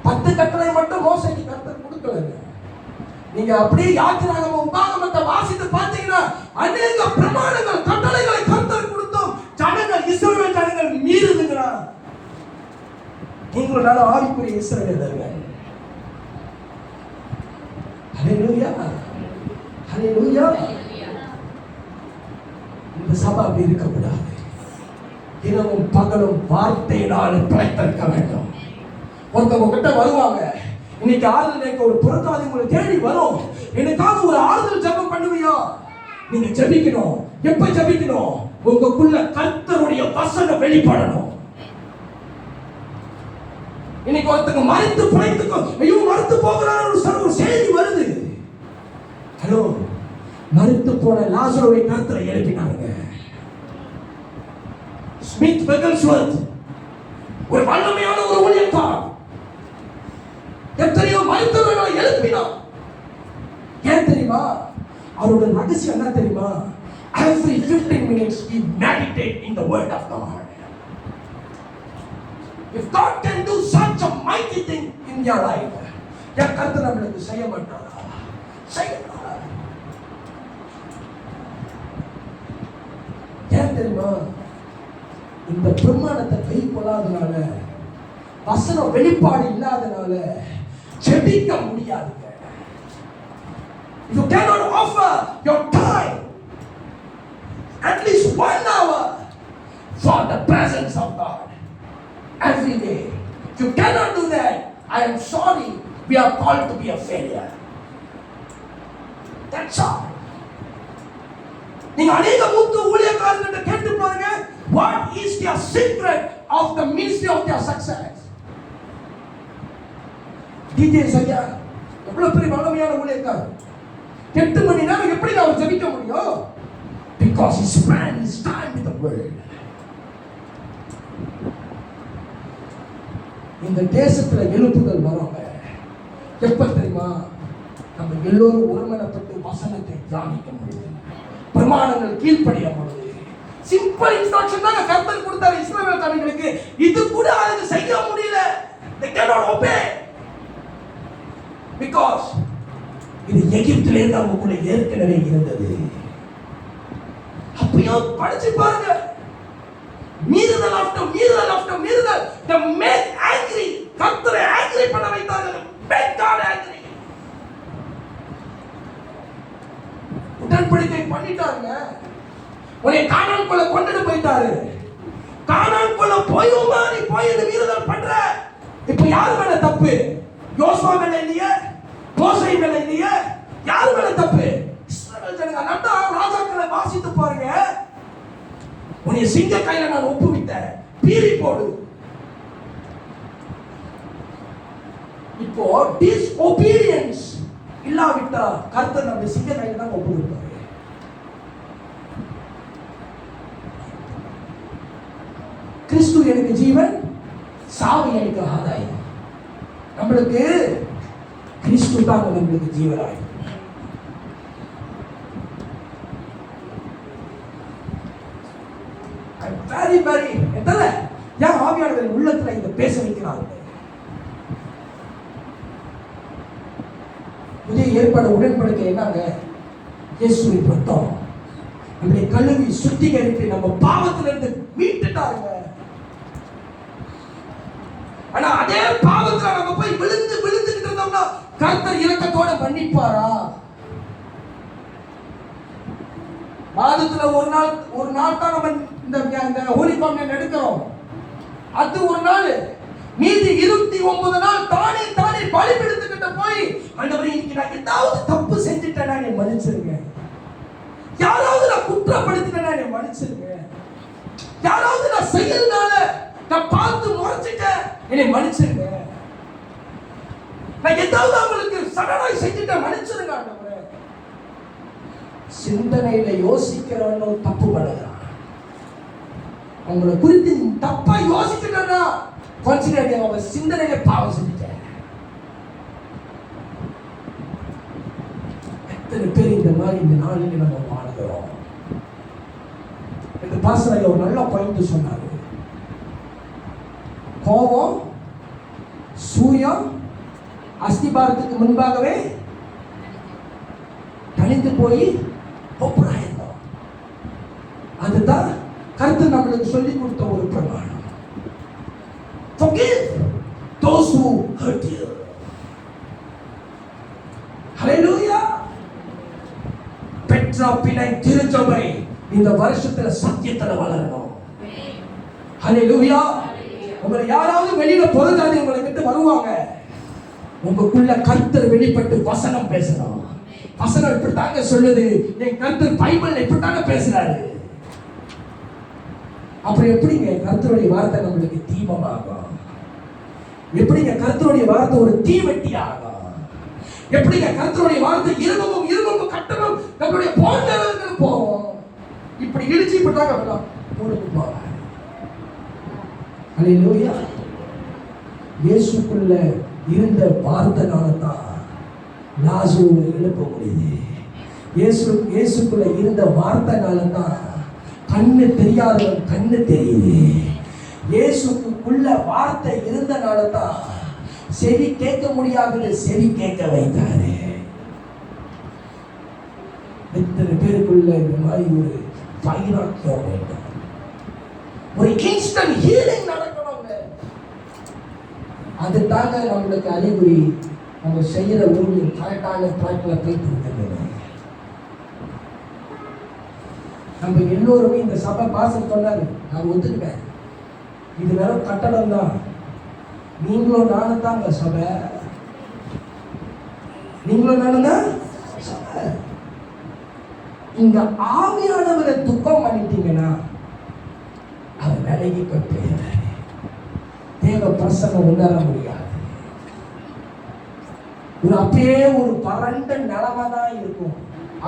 10 கட்டளை மட்டும் மோசேக்கு கர்த்தர் கொடுக்கலங்க. நீங்க அப்படியே யாத்திராகம உபாகமத்தை வாசித்து பார்த்தீங்கன்னா அநேக பிரமாணங்கள் கட்டளைகளை கர்த்தர் கொடுத்தோம். ஜனங்கள், இஸ்ரவேல் ஜனங்கள் மீறுதுங்கடா. நீங்களும் நானும் ஆவிக்குரிய இஸ்ரவேலர்கள். ஹல்லேலூயா, ஹல்லேலூயா. இந்த சபை அப்படி இருக்கக்கூடாது. இரவும் பகலும் வார்த்தையினால் பிழைத்திருக்க வேண்டும். ஒருத்தவங்க கிட்ட வருவாங்க, இன்னைக்கு ஆறுதல் கேட்க ஒரு புறத்தாதி உங்களை தேடி வரும், எனக்காக ஒரு ஆறுதல் ஜெபம் பண்ணுவியா? நீங்க ஜெபிக்கணும். எப்ப ஜெபிக்கணும்? உங்களுக்குள்ள கர்த்தருடைய வசனம் வெளிப்படணும். இன்னைக்கு ஒருத்தங்க மறைத்து பிழைத்துக்கும், ஐயோ மறுத்து போகிறாரு ஒரு செய்தி வருது. ஹலோ, மறுத்து போன லாசருவை கர்த்தரை எழுப்பினாங்க. ஸ்மித் வெகல்ஸ்வர்த் ஒரு வல்லமையான ஒரு ஊழியக்காரர், எத்தனையோ மருத்துவர்களை எழுப்பினார். ஏன் தெரியுமா? அவரோட ரகசியம் என்ன தெரியுமா? Every 15 minutes he meditate in the word of God. If God can do such a mighty thing in your life, ஏன் கர்த்தர் நம்மளுக்கு செய்ய மாட்டாரா? செய்யணும். ஏன் தெரியுமா? இந்த பிரமாணத்தை கை கொள்ளாதனால, வசனம் வெளிப்பாடு இல்லாதனால ஜெபிக்க முடியாதுங்க. You cannot offer your time at least 1 hour for the presence of God every day. You cannot do that. I am sorry, we are called to be a failure. That's all. நீங்க அநேக மூத்த ஊழியக்காரர்கிட்ட கேட்டு பாருங்க, what is their secret of the ministry of their success? DJ ஐயா எவ்வளவு பெரிய வல்லமையான ஊழியக்காரர், 8 மணி நேரம் எப்படி அவர் ஜெபிக்க முடியும்? Because he spent his time with the word. இந்த தேசத்துல எழுப்புதல் வராங்க எப்ப தெரியுமா? நம்ம எல்லோரும் ஒருமனப்பட்டு வசனத்தை தியானிக்க முடியும், பிரமாணங்கள் கீழ்ப்படிய முடியும். சிம்பிள் இன்ஸ்ட்ரக்ஷன் தான் கர்த்தர் கொடுத்தாரு இஸ்ரவேல் ஜனங்களுக்கு. இது கூட அவங்க செய்ய முடியல. They cannot obey. Because இது எகிப்திலே நமக்குள்ள ஏற்கனவே இருந்தது. அப்பயும் படிச்சு பாருங்க, மீறுதல் after மீறுதல் after மீறுதல், the make angry, கர்த்தரை angry பண்ண வைத்தாங்க, make God angry. உடன்படிக்கை பண்ணிட்டாங்க, உன்னை கானான்குள்ள கொண்டுட்டு போயிட்டாரு. கானான்குள்ள போயுமா நீ போய் இந்த மீறுதல் பண்ற? இப்ப யார் மேல தப்பு? யோசுவா மேல இல்லையே, மோசே மேல இல்லையே, யார் மேல தப்பு? இஸ்ரவேல் ஜனங்க. நட்டா ராஜாக்களை வாசித்து பாருங்க, உன்னை சிங்க கையில நான் ஒப்புவிட்டேன், பீறி போடு. இப்போ டிஸ்ஒபீடியன்ஸ் இல்லாவிட்டா கர்த்தர் நம்ம சிங்க கையில தான் ஒப்புவிப்பாரு. கிறிஸ்து எனக்கு ஜீவன், சாவு எனக்கு ஆதாயம். நம்மளுக்கு கிறிஸ்து தான் நம்மளுக்கு ஜீவனாய். வெரி வெரி எத்தனை ஏன் ஆவியானவர் உள்ளத்துல இதை பேச வைக்கிறாங்க? புதிய ஏற்பாடு உடன்படிக்கை என்னங்க? இயேசுவின் ரத்தம் நம்மளை கழுவி சுத்திகரித்து நம்ம பாவத்திலிருந்து மீட்டுட்டாருங்க. ஆனா அதே பாவத்துல நம்ம போய் விழுந்துகிட்டு இருந்தோம்னா கர்த்தர் இரக்கத்தோட மன்னிப்பாரா? மாதத்துல ஒரு நாள் தான் நம்ம இந்த ஹோலி காம்யூனியன் எடுக்கிறோம். அது ஒரு நாள், மீதி 29 நாள் தானே பலிபீடத்துக்கிட்ட போய் ஆண்டவரே இன்னைக்கு நான் ஏதாவது தப்பு செஞ்சுட்டேனா என்னை மன்னிச்சிருங்க, யாராவது நான் குற்றப்படுத்திட்டேனா என்னை மன்னிச்சிருங்க. யாராவது நான் செய்யறதுனால நான் பார்த்து முறைச்சிட்டேன், என்னை மன்னிச்சிருங்க. நான் ஏதாவது அவங்களுக்கு சடனாய் செஞ்சுட்டேன், மன்னிச்சிருங்க ஆண்டவரே. சிந்தனையில யோசிக்கிறவனும் தப்பு பண்ணுகிறான். உங்களை குறித்து தப்பா யோசிச்சுட்டேன்னா கான்சிடர் அவங்க சிந்தனையில பாவம் செஞ்சுட்டேன். எத்தனை பேர் இந்த மாதிரி இந்த நாளில் நம்ம வாழ்கிறோம்? இந்த பாஸ்டர் ஒரு நல்ல பாயிண்ட் சொன்னாரு. கோபம் சூயம் அஸ்திபாரத்துக்கு முன்பாகவே தனித்து போய் ஒப்புராயிருந்தோம். அதுதான் கர்த்தர் நம்மளுக்கு சொல்லி கொடுத்த ஒரு பிரமாணம். Forgive those who hurt you. Hallelujah. Petra பிணை திருச்சபை இந்த வருஷத்துல சத்தியத்துல வளரணும். Hallelujah. உங்களை யாராவது வெளியில பொருந்தாது உங்களை கிட்ட வருவாங்க, உங்களுக்குள்ள கர்த்தர் வெளிப்பட்டு வசனம் பேசணும். வசனம் இப்படி தாங்க சொல்லுது, என் கர்த்தர் பைபிள்ல இப்படி தாங்க பேசுறாரு. அப்புறம் எப்படிங்க கர்த்தருடைய வார்த்தை நம்மளுக்கு தீபமாகும்? எப்படிங்க கர்த்தருடைய வார்த்தை ஒரு தீவெட்டி ஆகும்? எப்படிங்க கர்த்தருடைய வார்த்தை இருமும் இருமும் கட்டணும் நம்மளுடைய போன்றவர்கள் போவோம். இப்படி இடிச்சு இப்படி தாங்க வரலாம் போடுக்கு போவாங்க. அல்லேலூயா. இயேசுக்குள்ள இருந்த வார்த்தைனால தான் லாசருவை எழுப்ப முடியுது. இயேசுக்குள்ள இருந்த வார்த்தைனால தான் கண்ணு தெரியாதவன் கண்ணு தெரியுது. இயேசுக்குள்ள வார்த்தை இருந்தனால தான் செவி கேட்க முடியாதது செவி கேட்க வைத்தாரு. எத்தனை பேருக்குள்ள இந்த மாதிரி ஒரு வைராக்கியம் வேண்டும், ஒரு இன்ஸ்டன்ட் ஹீலிங் நடக்கணும். அது தாங்க நம்மளுக்கு அறிகுறி. நம்ம செய்யற ஊழியம் கரெக்டான ட்ராக்ல போயிட்டு இருக்கிறது. நம்ம எல்லோருமே இந்த சபை பாசம் சொன்னாரு, நான் ஒத்துக்கிட்டேன். இது வெறும் கட்டடம் தான். நீங்களும் நானும் தாங்க சபை. நீங்களும் நானும் தான் சபை. இங்க ஆவியானவரை துக்கம் பண்ணிட்டீங்கன்னா அவர் விலகி போயிடுறாரு. தேவ பிரசன்னம் உணர முடியாது. ஒரு அப்படியே ஒரு பரண்ட நிலமை தான் இருக்கும்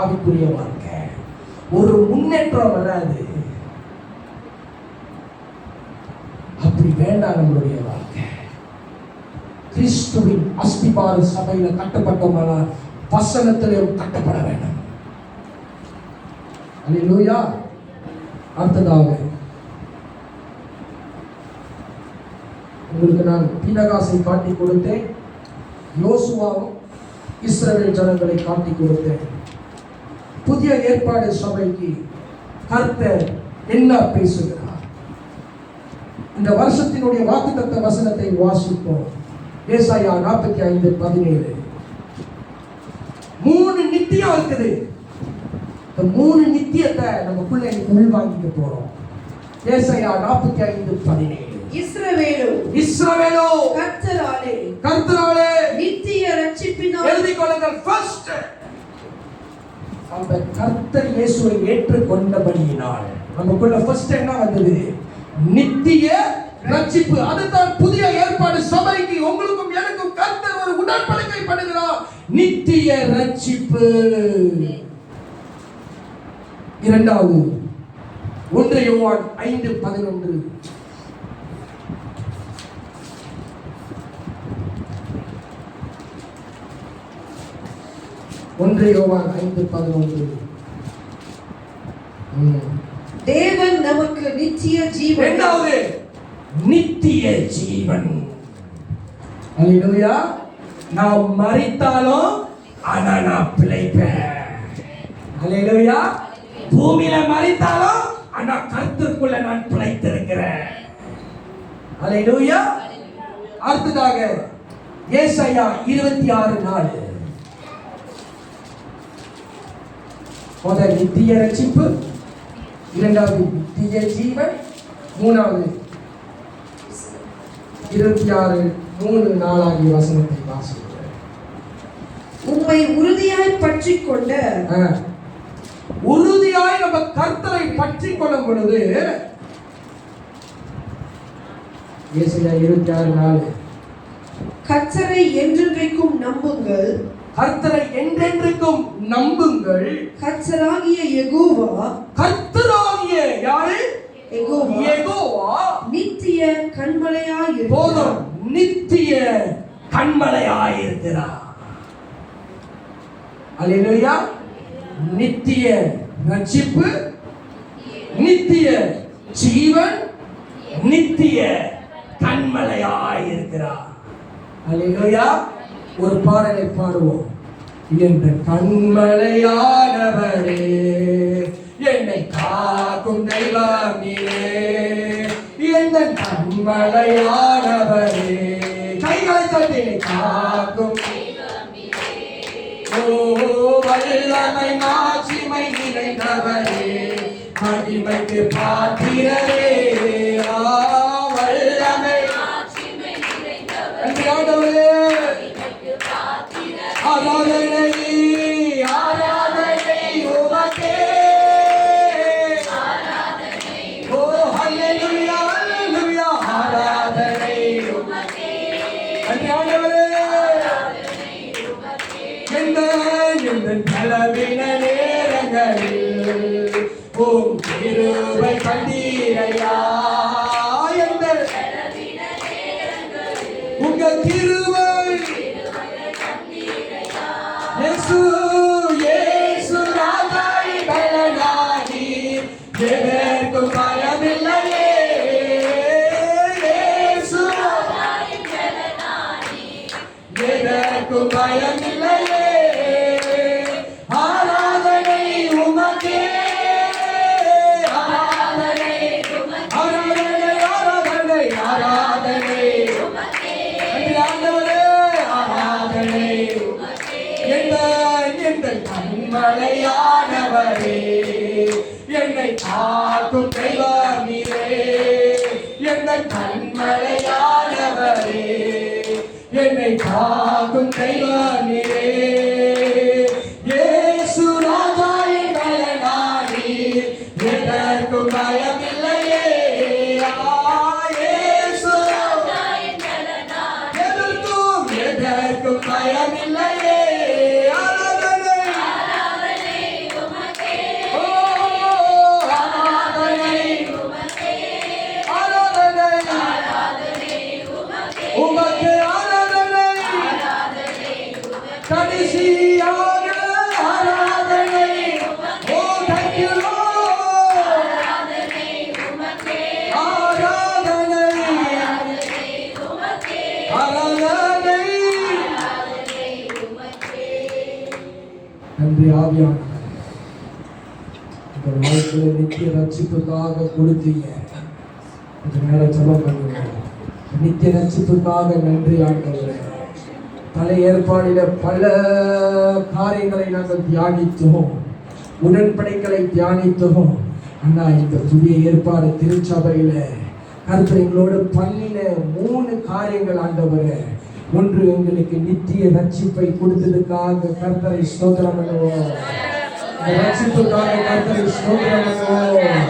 ஆவிக்குரிய வாழ்க்கை. ஒரு முன்னேற்றம் வராது. அப்படி வேண்டாம் நம்மளுடைய வாழ்க்கை. கிறிஸ்துவின் அஸ்திபார சபையில கட்டப்பட்டோமானால் வசனத்திலும் கட்டப்பட வேண்டும். அல்லேலூயா. அடுத்ததாக உங்களுக்கு நான் பீனகாசை காட்டி கொடுத்தேன், யோசுவாவும் இஸ்ரவேல் ஜனங்களை காட்டி கொடுத்தேன். புதிய ஏற்பாடு சபைக்கு கர்த்தர் என்ன பேசுகிறார்? இந்த வருஷத்தினுடைய வாக்குத்தத்த வசனத்தை வாசிப்போம். ஏசாயா 45:17. 3 நித்தியம் இருக்குது. இந்த 3 நித்தியத்தை நமக்குள்ள உள்வாங்கிக்க போறோம். ஏசாயா 45:17. இஸ்ரவேலோ கர்த்தராலே நித்திய ரட்சிப்பினால் எழுதிக் கொள்ளுங்கள். ஃபர்ஸ்ட் அந்த கர்த்தர் இயேசுவை ஏற்றுக்கொண்டபடியினால் நமக்குள்ள ஃபர்ஸ்ட் என்ன வந்தது? நித்திய ரட்சிப்பு. அதுதான் புதிய ஏற்பாடு சபைக்கு உங்களுக்கும் எனக்கும் கர்த்தர் ஒரு உடன்படிக்கை பண்ணுகிறார். நித்திய ரட்சிப்பு. இரண்டாவது 1 யோவான் 5:11. யோவான் 5:11. தேவன் நமக்கு நித்திய ஜீவன். இரண்டாவது நித்திய ஜீவன். அல்லேலூயா. நான் மரித்தாலும் ஆனா நான் பிழைப்பேன். அல்லேலூயா. பூமியில மரித்தாலும் ஆனா கர்த்தருக்குள்ள நான் பிழைத்திருக்கிறேன். அல்லேலூயா. அடுத்ததாக ஏசாயா 26:4. முதல் நித்திய ரட்சிப்பு, இரண்டாவது நித்திய ஜீவன், மூணாவது 26:3-4 ஆகிய வசனத்தை வாசிக்கிறேன். உம்மை உறுதியாய் பற்றிக் கொண்ட உறுதியாய் நம்ம கர்த்தரை பற்றி கொள்ளும் பொழுது ஏசாயா 26:4. கர்த்தரை என்றென்றைக்கும் நம்புங்கள். கர்த்தரை என்றென்றைக்கும் நம்புங்கள். கர்த்தராகிய யெகோவா, கர்த்தராகிய யாரு? யெகோவா யெகோவா நித்திய கண்மலையாய் போதும், இருக்கிறார். நித்திய கண்மலையாய் இருக்கிறார். அல்லேலூயா. நித்திய ரட்சிப்பு, நித்திய ஜீவன், நித்திய கண்மலையாய் இருக்கிறார். அல்லேலூயா. ஒரு பாடலை பாடுவோம். என்ற கண்மலையானவரே, என்னை காக்கும் தெய்வம் நீரே, என்ற கண்மலையானவரே, கைகளை தட்டி என்னை காக்கும் ஓ வல்லமை மாட்சிமை நிறைந்தவரே, மகிமைக்கு பாத்திரரே, வல்லமை நன்றி ஆண்டவரே. ஆராதனை ஆராதனை உமக்கே. ஓ ஹல்லேலூயா ஹல்லேலூயா. ஆராதனை நன்றி ஆண்டவரே. எந்த பலவீன நேரங்களில் உம் கிருபை கண்டீரையா, எந்த உங்க கிருபை இயேசு இயேசு ராஜாய் பலனாகி, எதற்கும் பயமில்லையே. இயேசு எதற்கும் பயமில்லையே. ஆராதனை உமக்கே, ஆராதனை ஆராதனை ஆராதனை ஆராதனை நன்றி ஆண்டவரே. ஆராதனை எந்த கண்மலையானவரே, என்னை காக்கும் தெய்வம் நீரே, எந்த கண்மலையானவரே, என்னை காக்கும் தெய்வம் நீரே. இயேசு ராஜாயின் பலனாகி, எதற்கும் பயமில்லையே. இயேசு எதற்கும் பயமில்லையே. ஆராதனை ஓ ஆராதனை ஆராதனை உமக்கே. ஆராதனை கடைசியான ஆராதனை. ஓ thank you Lord. ஆராதனை ஆராதனை. நன்றி ஆவியானவரே. இந்த வாழ்க்கையில நித்திய ரட்சிப்புக்காக கொடுத்தீங்க. கொஞ்ச நேரம் ஜெபம் பண்ணுங்க. நித்திய ரட்சிப்புக்காக நன்றி ஆண்டவரே. பழைய ஏற்பாடில பல காரியங்களை நாங்கள் தியானித்தோம், உடன்படிக்கைகளை தியானித்தோம். ஆனா இந்த புதிய ஏற்பாடு திருச்சபையில கர்த்தர் எங்களோடு பண்ணின 3 காரியங்கள் ஆண்டவரே. ஒன்று, எங்களுக்கு நித்திய ரட்சிப்பை கொடுத்ததுக்காக கர்த்தரை ஸ்தோத்திரம் பண்ணுவோம். இந்த ரட்சிப்புக்காக கர்த்தரை ஸ்தோத்திரம் பண்ணுவோம்.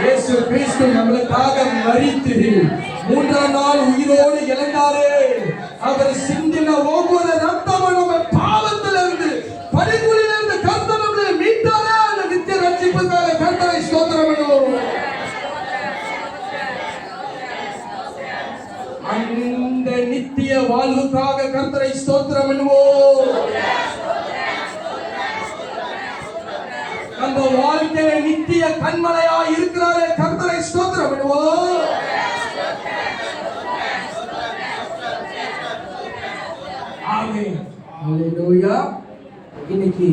இயேசு கிறிஸ்து நம்மளுக்காக மரித்து 3ஆம் நாள் உயிரோடு எழுந்தாரே. அவர் சிந்தின ஒவ்வொரு ரத்தமும் நம்ம பாவத்திலிருந்து பரிகுலிலிருந்து கர்த்தர் நம்மளை மீட்டாரே. அந்த நித்திய ரட்சிப்புக்காக கர்த்தரை ஸ்தோத்திரம் பண்ணுவோம். அந்த நித்திய வாழ்வுக்காக கர்த்தரை ஸ்தோத்திரம் பண்ணுவோம். நம்ம வாழ்க்கையில நித்திய கண்மலையா இருக்கிறாரே, கர்த்தரை ஸ்தோத்திரம் பண்ணுவோம். ஆமென். ஹல்லேலூயா. இன்னைக்கு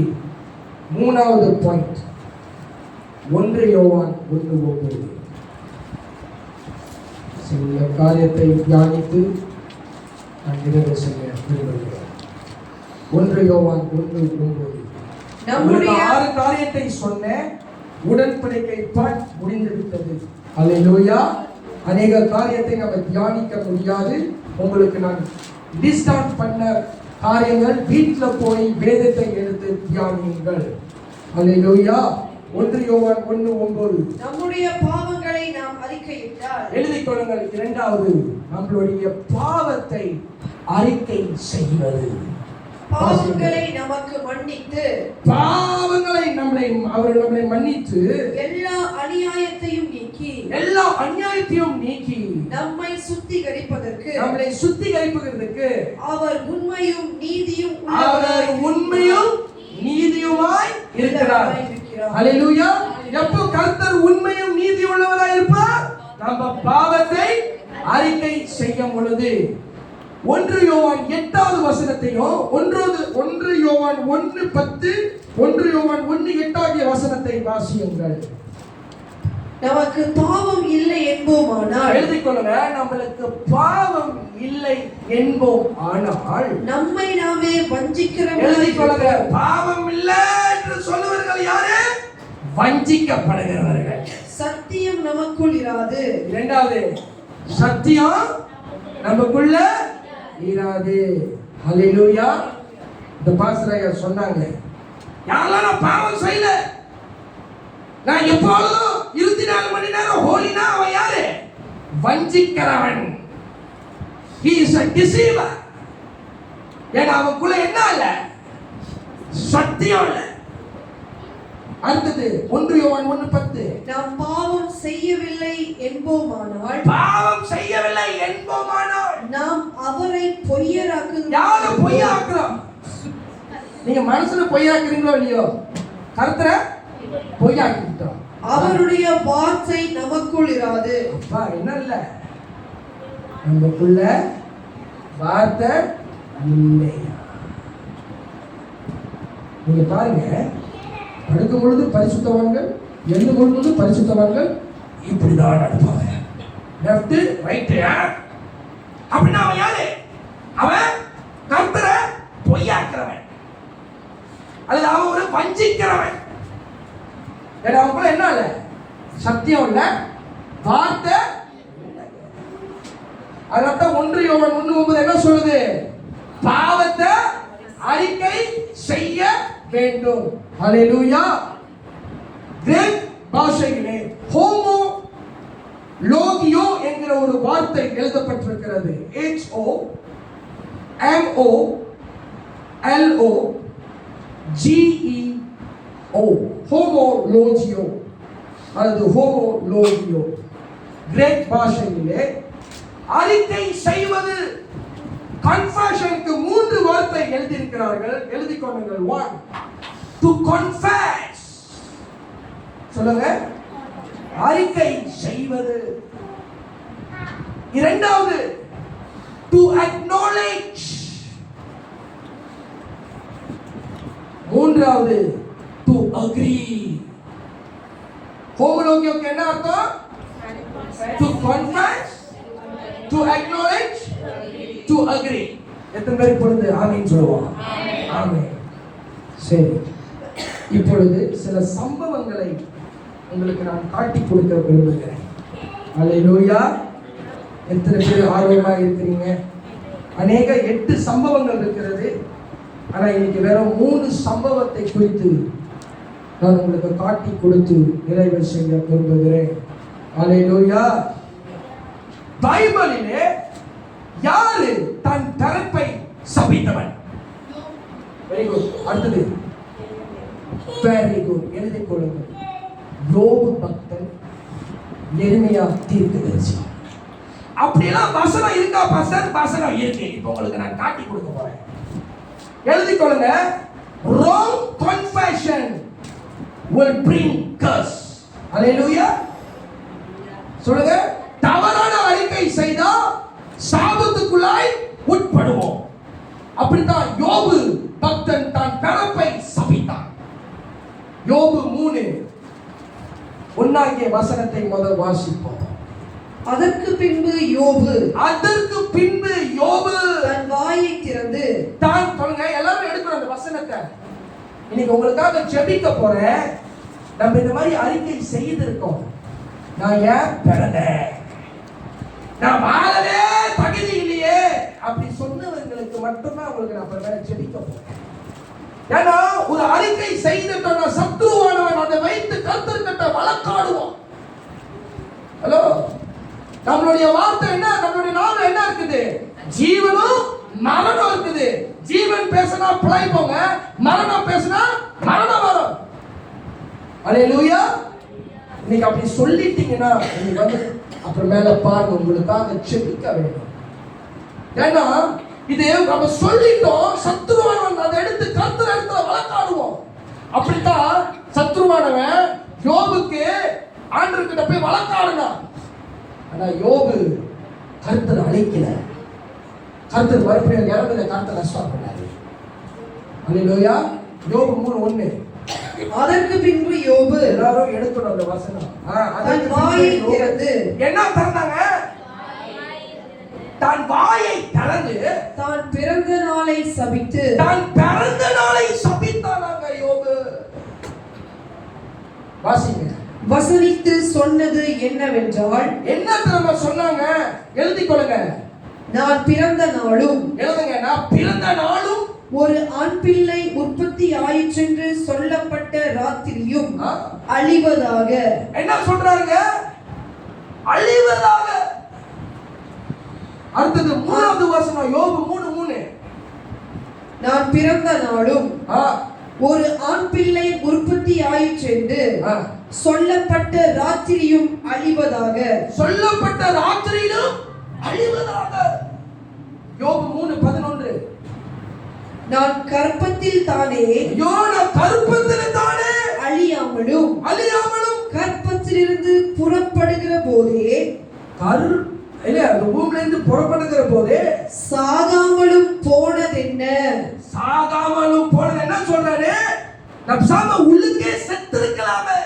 3வது பாயிண்ட் 1 யோவான் 1:9. சில காரியத்தை தியானித்து நான் நிறைவு செய்ய விரும்புகிறேன். 1 யோவான் 1:9. நம்முடைய 6 காரியத்தை சொன்னேன். உடன்படிக்கை பார்ட் முடிந்து விட்டது. ஹல்லேலூயா. அநேக காரியத்தை நம்ம தியானிக்க முடியாது. உங்களுக்கு நான் லிஸ்ட் அவுட் பண்ண காரியங்கள் வீட்டில் போய் வேதத்தை எடுத்து தியானியுங்கள். ஹல்லேலூயா. 1 யோவான் 1:9. நம்முடைய பாவங்களை பாவங்களை நாம் அறிக்கையிட்டால் எழுதிக் கொள்ளுங்கள். இரண்டாவது, நம்மளுடைய பாவத்தை அறிக்கை செய்வது. பாவங்களை நமக்கு மன்னித்து பாவங்களை அவர் நம்மை மன்னித்து எல்லா அநியாயத்தையும் நீக்கி நம்மை சுத்திகரிப்பதற்கு அவர் உண்மையும் நீதியுமாய் இருக்கிறார். ஹல்லேலூயா. எப்போ கர்த்தர் உண்மையும் நீதி உள்ளவராய் இருப்பார்? நம்ம பாவத்தை அறிக்கை செய்யும் பொழுது. 1 யோவான் 8வது வசனத்தையும் 1 யோவான் 1:10 1 யோவான் 1:8 ஆகிய வசனத்தை வாசியுங்கள். நமக்கு பாவம் இல்லை என்போமானால், எழுதிக் கொள்ளுங்க, நம்மளுக்கு பாவம் இல்லை என்போம் ஆனால் நம்மை நாமே வஞ்சிக்கிறோம். எழுதிக் கொள்ளுங்க, பாவம் இல்லை என்று சொல்லுவர்கள் யாரு? வஞ்சிக்கப்படுகிறவர்கள். சத்தியம் நமக்குள் இராது. இரண்டாவது, சத்தியம் நமக்குள்ள இராது. ஹல்லேலூயா. இந்த பாஸ்டர் சொன்னாங்க, யாரெல்லாம் நான் பாவம் செய்யல, நான் எப்பொழுதும் 24 மணி நேரம் ஹோலினா, அவன் யாரு? வஞ்சிக்கிறவன். He is a deceiver. ஏன்னா அவனுக்குள்ள என்ன இல்ல? சத்தியம் இல்ல. அடுத்தது 1 யோவான் 1:10, நாம் பாவம் செய்யவில்லை என்போமானால் நாம் அவரை பொய்யராக்குகிறோம். யாரை பொய்யாக்குறோம்? நீங்க மனசுல பொய்யாக்குறீங்களோ இல்லையோ, கர்த்தரை பொய்யாக்கிட்டோம். அவருடைய வார்த்தை நமக்குள் இராது. அப்பா என்ன இல்ல? நமக்குள்ள வார்த்தை இல்லையா? நீங்க பாருங்க, படுக்கும் பொழுது பரிசுத்தவான்கள், எழுதும் பொழுது பரிசுத்தவான்கள் இப்படிதான் நடப்பாங்க. Left right. அப்படின்னா அவன் யாரு? அவன் கர்த்தரை பொய்யாக்குறவன், அல்லது அவன் ஒரு வஞ்சிக்கிறவன். அவனுக்குள்ள என்ன இல்ல? சத்தியம் இல்ல, வார்த்தை. அதனால 1 யோவான் 1:9 என்ன சொல்லுது? பாவத்தை அறிக்கை செய்ய வேண்டும். ஹல்லேலூயா. கிரேக் பாஷையிலே ஹோமோ லோகியோ என்கிற ஒரு வார்த்தை எழுதப்பட்டிருக்கிறது. HOMOLOGEO, ஹோமோலோஜியோ அல்லது ஹோமோலோகியோ. கிரேக் பாஷையிலே அறிக்கை செய்வது, கன்ஃபெஷனுக்கு 3 வார்த்தை எழுதியிருக்கிறார்கள். எழுதிக் கொள்ளுங்கள். 1, to confess. சொல்லுங்க, அறிக்கை செய்வது. இரண்டாவது, to acknowledge. மூன்றாவது, to agree. ஹோமோலோகியோக்கு என்ன அர்த்தம்? to confess, to acknowledge, to agree. எத்தனை பேர் பொழுது ஆமென் சொல்லுவோம்? ஆமென். சரி, இப்பொழுது சில சம்பவங்களை உங்களுக்கு நான் காட்டி கொடுக்க விரும்புகிறேன். அல்லேலூயா. எத்தனை பேர் ஆர்வமா இருக்கிறீங்க? அநேக 8 சம்பவங்கள் இருக்கிறது. ஆனா இன்னைக்கு வேற 3 சம்பவத்தை குறித்து நான் உங்களுக்கு காட்டி கொடுத்து நிறைவு செய்ய விரும்புகிறேன். அல்லேலூயா. பைபிளிலே யாரு தன் தரப்பை சபித்தவன்? Very good. அடுத்தது, வெரி குட், எழுதிக் கொள்ளுங்கள். யோபு பக்தன், எரேமியா தீர்க்கதரிசி. அப்படியெல்லாம் வசனம் இருக்கா பாஸ்டர்? வசனம் இருக்கு. இப்போ உங்களுக்கு நான் காட்டி கொடுக்க போறேன். எழுதிக் கொள்ளுங்க. wrong confession will bring curse. ஹல்லேலூயா. சொல்லுங்க, தவறான அறிக்கை செய்தா சாபத்துக்குள்ளாய் உட்படுவோம். அப்படித்தான் யோபு பக்தன் தான் பிறப்பை சபித்தான். யோபு 3:1 வசனத்தை முதல் வாசிப்போம். அதற்கு பின்பு யோபு தன் வாயை திறந்து தான் சொல்லுங்க, எல்லாரும் எடுக்கணும் அந்த வசனத்தை. இன்னைக்கு உங்களுக்காக ஜெபிக்க போறேன். நம்ம இந்த மாதிரி அறிக்கை செய்திருக்கோம். நான் ஏன் பிறந்தேன், நான் வாழவே தகுதி இல்லையே அப்படி சொன்னவர்களுக்கு மட்டும்தான் உங்களுக்கு நான் மேல ஜெபிக்க போறேன். ஏன்னா ஒரு அறிக்கை செய்துட்டோம்னா சத்ருவானவன் அதை வைத்து கர்த்தர்கிட்ட வழக்காடுவோம். நம்மளுடைய வார்த்தை என்ன, நம்மளுடைய நாவல் என்ன இருக்குது? ஜீவனும் மரணம் இருக்குது. ஜீவன் பேசினா பிழைப்போங்க, மரணம் பேசினா மரணம் வரும். அல்லேலூயா. இன்னைக்கு அப்படி சொல்லிட்டீங்கன்னா நீங்க வந்து அப்புறம் மேல பாருங்க, உங்களுக்காக செபிக்க வேண்டும். ஏன்னா இது நம்ம சொல்லிட்டோம், சத்துருவானவன் அதை எடுத்து கர்த்தர் இடத்துல வழக்காடுவோம். அப்படித்தான் சத்துருவானவன் யோபுக்கு ஆண்டவர்கிட்ட போய் வழக்காடுனான். ஆனா யோபு கர்த்தர் அழைக்கல. கர்த்தர் மறுபடியும் இறந்தத கர்த்தர் ரெஸ்டார் பண்ணாரு. அல்லேலூயா. யோபு 3:1. அதற்கு பின்பு யோபு எல்லாரும் எடுக்கணும் அந்த வசனம். தன் வாயை திறந்து என்ன திறந்தாங்க? தன் வாயை திறந்து தான் பிறந்த நாளை சபித்து தான் பிறந்த நாளை சபித்தானாங்க யோபு. வாசிங்க. வசனித்து சொன்னது என்னவென்றால், என்ன தெரியுமா சொன்னாங்க? எழுதிக் கொள்ளுங்க. நான் பிறந்த நாளும் எழுதுங்க. நான் பிறந்த நாளும் ஒரு ஆண் பிள்ளை உற்பத்தி ஆயிற்றென்று சொல்லப்பட்ட ராத்திரியும் அழிவதாக. என்ன சொல்றாங்க? அழிவதாக. அடுத்தது 3வது வசனம், யோபு 3:3. நான் பிறந்த நாளும் ஒரு ஆண் பிள்ளை உற்பத்தி ஆயிற்றென்று சொல்லப்பட்ட ராத்திரியும் அழிவதாக. சொல்லப்பட்ட ராத்திரியிலும் அழிவதாக. யோபு 3:11. நான் கர்ப்பத்தில் தானே அழியாமலும் கர்ப்பத்திலிருந்து புறப்படுகிற போதே பூமியிலிருந்து புறப்படுகிற போதே சாகாமலும் போனதென்ன. சாகாமலும் போனது என்ன சொல்றாரு? நம் சாம உள்ளுக்கே செத்திருக்கலாமே.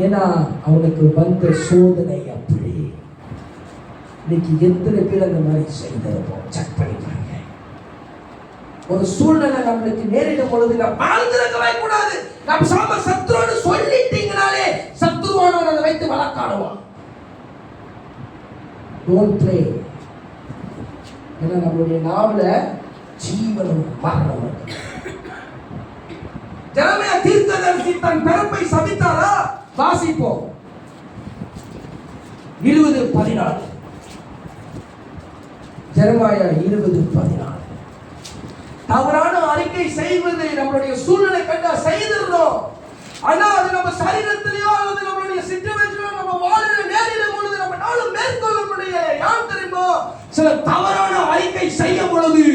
ஏன்னா அவனுக்கு வந்த சோதனை அப்படி. இன்னைக்கு எத்தனை பேர் அந்த மாதிரி செய்திருப்போம்? செக் பண்ணி பாருங்க. ஒரு சூழ்நிலை நம்மளுக்கு நேரிடும் பொழுது நாம் வாழ்ந்திருக்கவே கூடாது. நம்ம சாம சத்ருன்னு சொல்லிட்டீங்கனாலே சத்ருவானவன் அதை வைத்து வழக்காடுவான். Don't play. ஏன்னா நம்மளுடைய நாவல ஜீவனும் மரணமும். ஜெரமியா தீர்க்கதரிசி தன் பிறப்பை சபித்தாரா? வாசிப்போம். 20:14. ஜெரமியா 20:14. தவறான அறிக்கை செய்வது நம்மளுடைய சூழ்நிலை கண்டா செய்திருந்தோம். ஆனா அது நம்ம சரீரத்திலேயோ அல்லது நம்மளுடைய சிச்சுவேஷனோ நம்ம வாழ்ற நேரிடும் பொழுது நம்ம நாளும் மேற்கொள்ள முடியல. யார் தெரியுமா? சில தவறான அறிக்கை செய்யும் பொழுது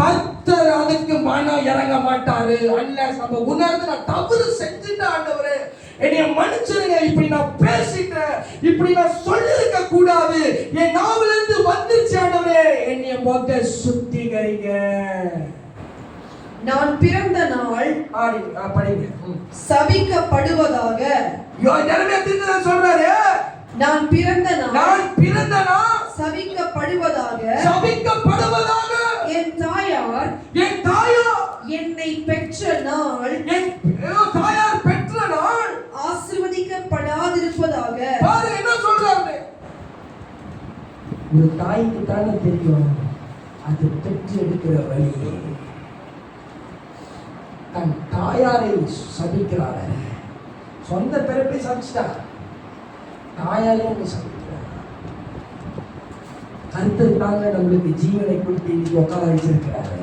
கர்த்தர் அதுக்கு மனம் இறங்க மாட்டாரு. அன்லஸ் நம்ம உணர்ந்து நான் தவறு செஞ்சுட்டேன் ஆண்டவரே, என்னைய மன்னிச்சிருங்க, இப்படி நான் பேசிட்டேன், இப்படி நான் சொல்லிருக்க கூடாது, என் நாவில இருந்து வந்துருச்சு ஆண்டவரே, என்னைய மொத்த சுத்திகரிங்க. நான் பிறந்த நாள் படிங்க. சபிக்கப்படுவதாக. ஜெரமியா தீர்க்கதரிசி சொல்றாரு, நான் பிறந்த நாள் சபிக்கப்படுவதாக. சபிக்கப்படுவதாக. என் தாயார் என்னை பெற்ற நாள், தாயார் பெற்ற நாள் ஆசீர்வதிக்கப்படாதிருப்பதாக. பாருங்க என்ன சொல்றாரு. ஒரு தாய்க்கு தானே தெரியும் அது பெற்று எடுக்கிற வழி. தன் தாயாரை சபிக்கிறார். சொந்த பிறப்பை சபிச்சிட்டா, தாயாரையும் சபிக்கிறார். கர்த்தர் தாங்க நம்மளுக்கு ஜீவனை கொடுத்து உட்கார வச்சிருக்கிறாரு.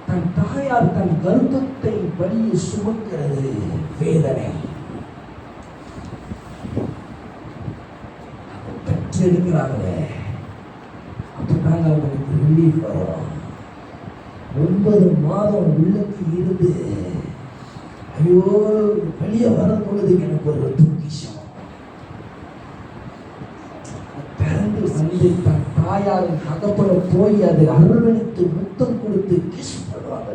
தன் தாயார் தன் கர்ப்பத்தை வழியை சுமக்கிறது வேதனை. பெற்று எடுக்கிறாங்களே, அப்பதாங்க அவங்களுக்கு ரிலீஃப் வரும். 9 மாதம் உள்ளுக்கு இருந்து ஐயோ வெளியே வரும் பொழுது எனக்கு ஒரு தூக்கிஷம். பிறந்து வந்து தன் தாயாரின் அகப்பட போய் அது அரவணைத்து முத்தம் கொடுத்து கிஸ் பண்ணுவாங்க.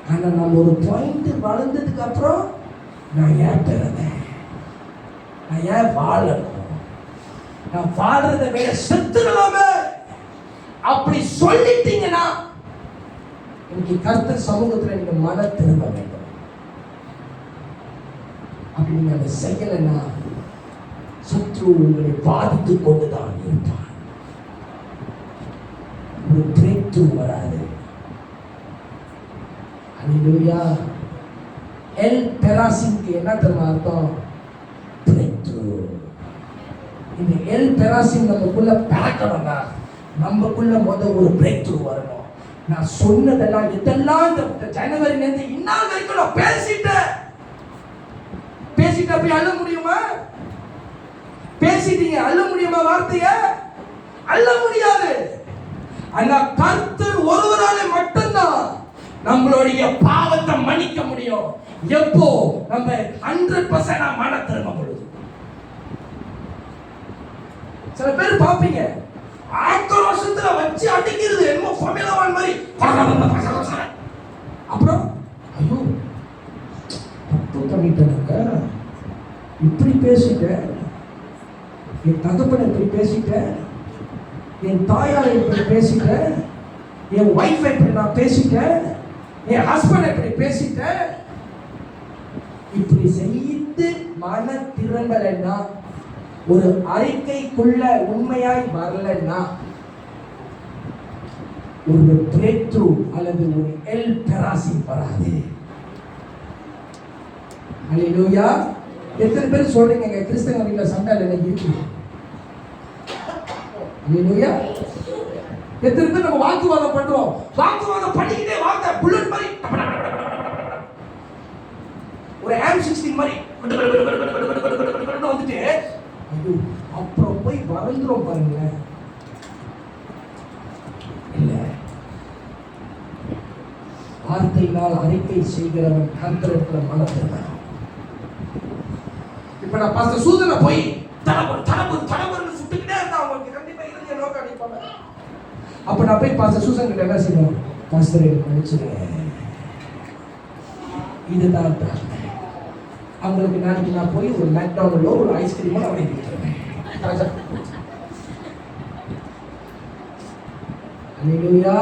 ஆனா நம்ம ஒரு பாயிண்ட் வளர்ந்ததுக்கு அப்புறம் நான் ஏன் பிறந்தேன், நான் ஏன் வாழணும், நான் வாழ்றதை விட செத்துக்கலாமே அப்படி சொல்லிட்டீங்கன்னா இன்னைக்கு கர்த்தர் சமூகத்துல நீங்க மன திரும்ப வேண்டும். அப்படி நீங்க அதை செய்யலைன்னா சத்ரு உங்களை பாதித்துக் கொண்டுதான் இருப்பான். ஒரு பிரேக் த்ரூ வராது. அல்லேலூயா. எல் பெராசிம்க்கு என்ன தெரியுமா அர்த்தம்? இந்த எல் பெராசிம் நமக்குள்ள பறக்கணும்னா நமக்குள்ள ஒரு பிரேக் த்ரூ வரணும். நான் சொன்னதெல்லாம் இதெல்லாம் இந்த ஜனவரிலேருந்து இந்நாள் வரைக்கும் நான் பேசிட்ட போய் அள்ள முடியுமா? பேசிட்டீங்க, அள்ள முடியுமா? வார்த்தைய அள்ள முடியாது. ஆனா கர்த்தர் ஒருவராலே மட்டும்தான் நம்மளுடைய பாவத்தை மன்னிக்க முடியும். எப்போ நம்ம 100% மன திரும்ப பொழுது. சில பேர் பாப்பீங்க, ஆக்ரோஷத்துல வச்சு அடிக்கிறது என்னமோ ஃபமிலாவான் மாதிரி. அப்புறம் ஐயோ தப்பு பண்ணிட்டேனாங்க, இப்படி பேசிட்டேன், என் தகப்பனை இப்படி பேசிட்டேன், என் தாயாரை இப்படி பேசிட்டேன், என் ஒய்ஃபை இப்படி நான் பேசிட்டேன், என் ஹஸ்பண்ட் இப்படி பேசிட்டேன். இப்படி செய்து மன திரும்பலைன்னா, ஒரு அறிக்கைக்குள்ள உண்மையாய் வரலன்னா, ஒரு பிரேக் த்ரூ அல்லது ஒரு எல் பெராசி வராது. அல்லேலூயா. எத்தனை பேர் சொல்றீங்க கிறிஸ்தவ வீட்டில் சண்டை இன்னைக்கு இருக்குது? அல்லேலூயா. எத்தனை பேர் நம்ம வாக்குவாதம் பண்றோம்? வாக்குவாதம் பண்ணிக்கிட்டே வாங்க, புல்லட் மாதிரி, ஒரு M16 மாதிரி வந்துட்டு ஐயோ அப்புறம் போய் வறந்துரும் பாருங்களேன். இல்ல, வார்த்தையினால் அறிக்கை செய்கிறவன் கர்த்தரிடத்தில் மனதிருக்கிறான். இப்ப நான் பாஸ்டர் சூதனை போய் தடபுன்னு சுட்டுக்கிட்டே இருந்தா அவங்களுக்கு கண்டிப்பா இறுதிய நோக்கம் அடிப்பாங்க. அப்ப நான் போய் பாஸ்டர் சூசன் கிட்ட என்ன செய்யணும்? பாஸ்டர் எனக்கு மன்னிச்சிடுங்க, இதுதான் பிரார்த்தனை. அவங்களுக்கு நாளைக்கு நான் போய் ஒரு மேக்டவுனிலோ ஒரு ஐஸ்கிரீமோ நான் வாங்கி கொடுத்துருவேன். அல்லேலூயா.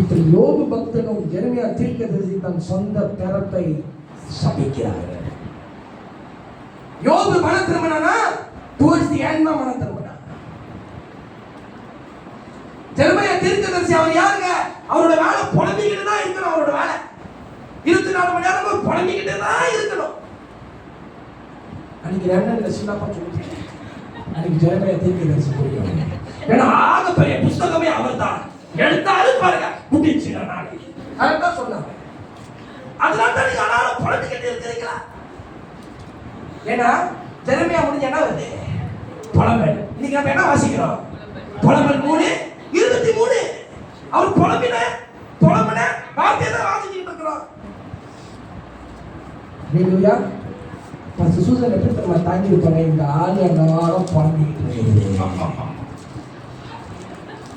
இப்படி யோபு பக்தனும் எரேமியா தீர்க்கதரிசி தன் சொந்த பிறப்பை சபிக்கிறார்கள். யோபு மன திரும்பினா டுவர்ட்ஸ் தி எண்ட் மன திரும்பினா. எரேமியா தீர்க்கதரிசி அவர் யாருங்க? அவரோட வேலை புலம்பிக்கிட்டு தான் இருக்கணும். அவரோட வேலை 24 மணி நேரம் புலம்பிக்கிட்டே தான் இருக்கணும். அன்னைக்கு ரெண்டு சின்னப்பா சொல்லிட்டேன், அன்னைக்கு எரேமியா தீர்க்கதரிசி புரியும். ஏன்னா ஆக பெரிய புஸ்தகமே அவர் தான் எடுத்தாலும் பாருங்க முடிச்சு கரெக்டா சொன்னாங்க. அதனால தான் நீங்க ஆனாலும் புலம்பிக்கிட்டே இருக்கிறீங்களா? ஏன்னா எரேமியா முடிஞ்ச என்ன வருது? புலம்பல். இன்னைக்கு நம்ம என்ன வாசிக்கிறோம்? புலம்பல் 3:23. அவர் புலம்பின வார்த்தையை தான் வாசிச்சுட்டு இருக்கிறோம். அல்லேலூயா. பாஸ்டர் சூசன் எப்படி நம்ம தாங்கி இருப்பாங்க? இந்த ஆள் எல்லாரும் புலம்பிக்கிட்டு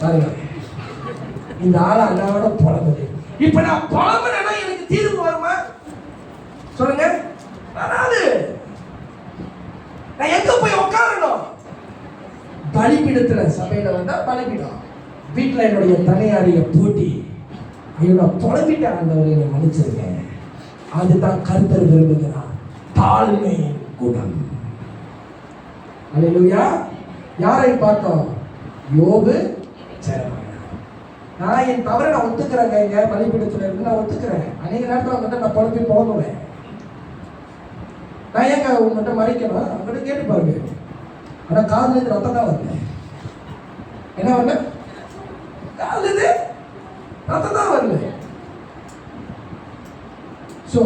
பாருங்க, இந்த ஆள் அல்லாவோட புலம்புது. இப்ப நான் புலம்புனா எனக்கு தீர்வு வருமா? சொல்லுங்க. வராது. நான் எங்க போய் உட்காரணும்? பலிபீடத்துல. சபையில வந்தா பலிபீடம், வீட்டுல என்னுடைய தனியாரிய போட்டி. ஐயோ புலம்பிட்ட ஆண்டவரை என்னை மன்னிச்சிருக்கேன். அதுதான் கர்த்தர் விரும்புகிறார், தாழ்மை குணம். அல்லேலூயா. யாரை பார்த்தோம்? யோபு, எரேமியா. நான் என் தவறை நான் ஒத்துக்கிறேங்க. இங்க பலிபீடத்துல இருந்து நான் ஒத்துக்கிறேன். அநேக நேரத்தில் அவங்ககிட்ட நான் புலம்புவேன். நான் ஏங்க உங்ககிட்ட மறைக்கணும்? அவங்ககிட்ட கேட்டு பாருங்க. ஆனா காதுல இருந்து ரத்தம் தான் வரல. என்ன வரல? காதுல இருந்து ரத்தம் தான் வரல. So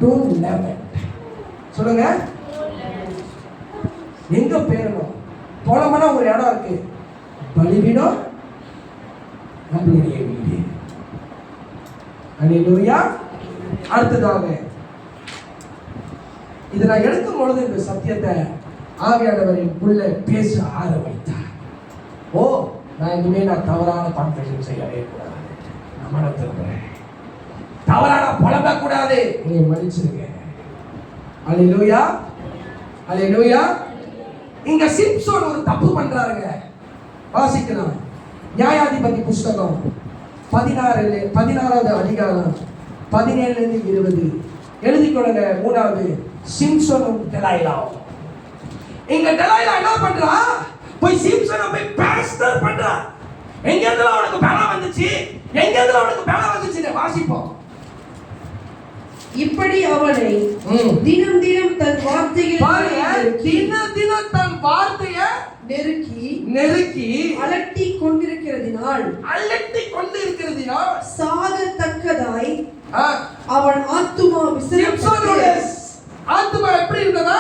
don't love it. சொல்லுங்க. எங்க பேரணும்? போலமான ஒரு இடம் இருக்கு, பலிபீடம் நம்மளுடைய வீடு. அல்லேலூயா. அடுத்ததாக இதை நான் எடுக்கும் பொழுது இந்த சத்தியத்தை ஆவியானவரின் உள்ள பேச ஆரம்பித்தார். ஓ, நான் இனிமே நான் தவறான கான்ஃபெஷன் செய்யவே கூடாது. நான் மன திரும்புறேன். தவறான புலம்ப கூடாது. நீ மன்னிச்சிருங்க. அல்லேலூயா. அல்லேலூயா. இங்க சிம்சோன் ஒரு தப்பு பண்றாருங்க. வாசிக்கலாம். நியாயாதிபதி புஸ்தகம் 16வது அதிகாரம் 17-20 எழுதிக்கொள்ளுங்க. 3வது சிம்சோனும் டெலாயிலாவும். இங்க டெலாயிலா என்ன பண்றா? போய் சிம்சோனை போய் பாஸ்டர் பண்றா. எங்க இருந்துல அவனுக்கு பலம் வந்துச்சு? வாசிப்போம். இப்படி அவனை தினம் தினம் தன் வார்த்தையில் பாருங்க, தினம் தன் வார்த்தையை நெருக்கி அலட்டி கொண்டிருக்கிறதினால் சாகத்தக்கதாய் அவன் ஆத்துமா ஆத்துமா எப்படி இருந்ததா?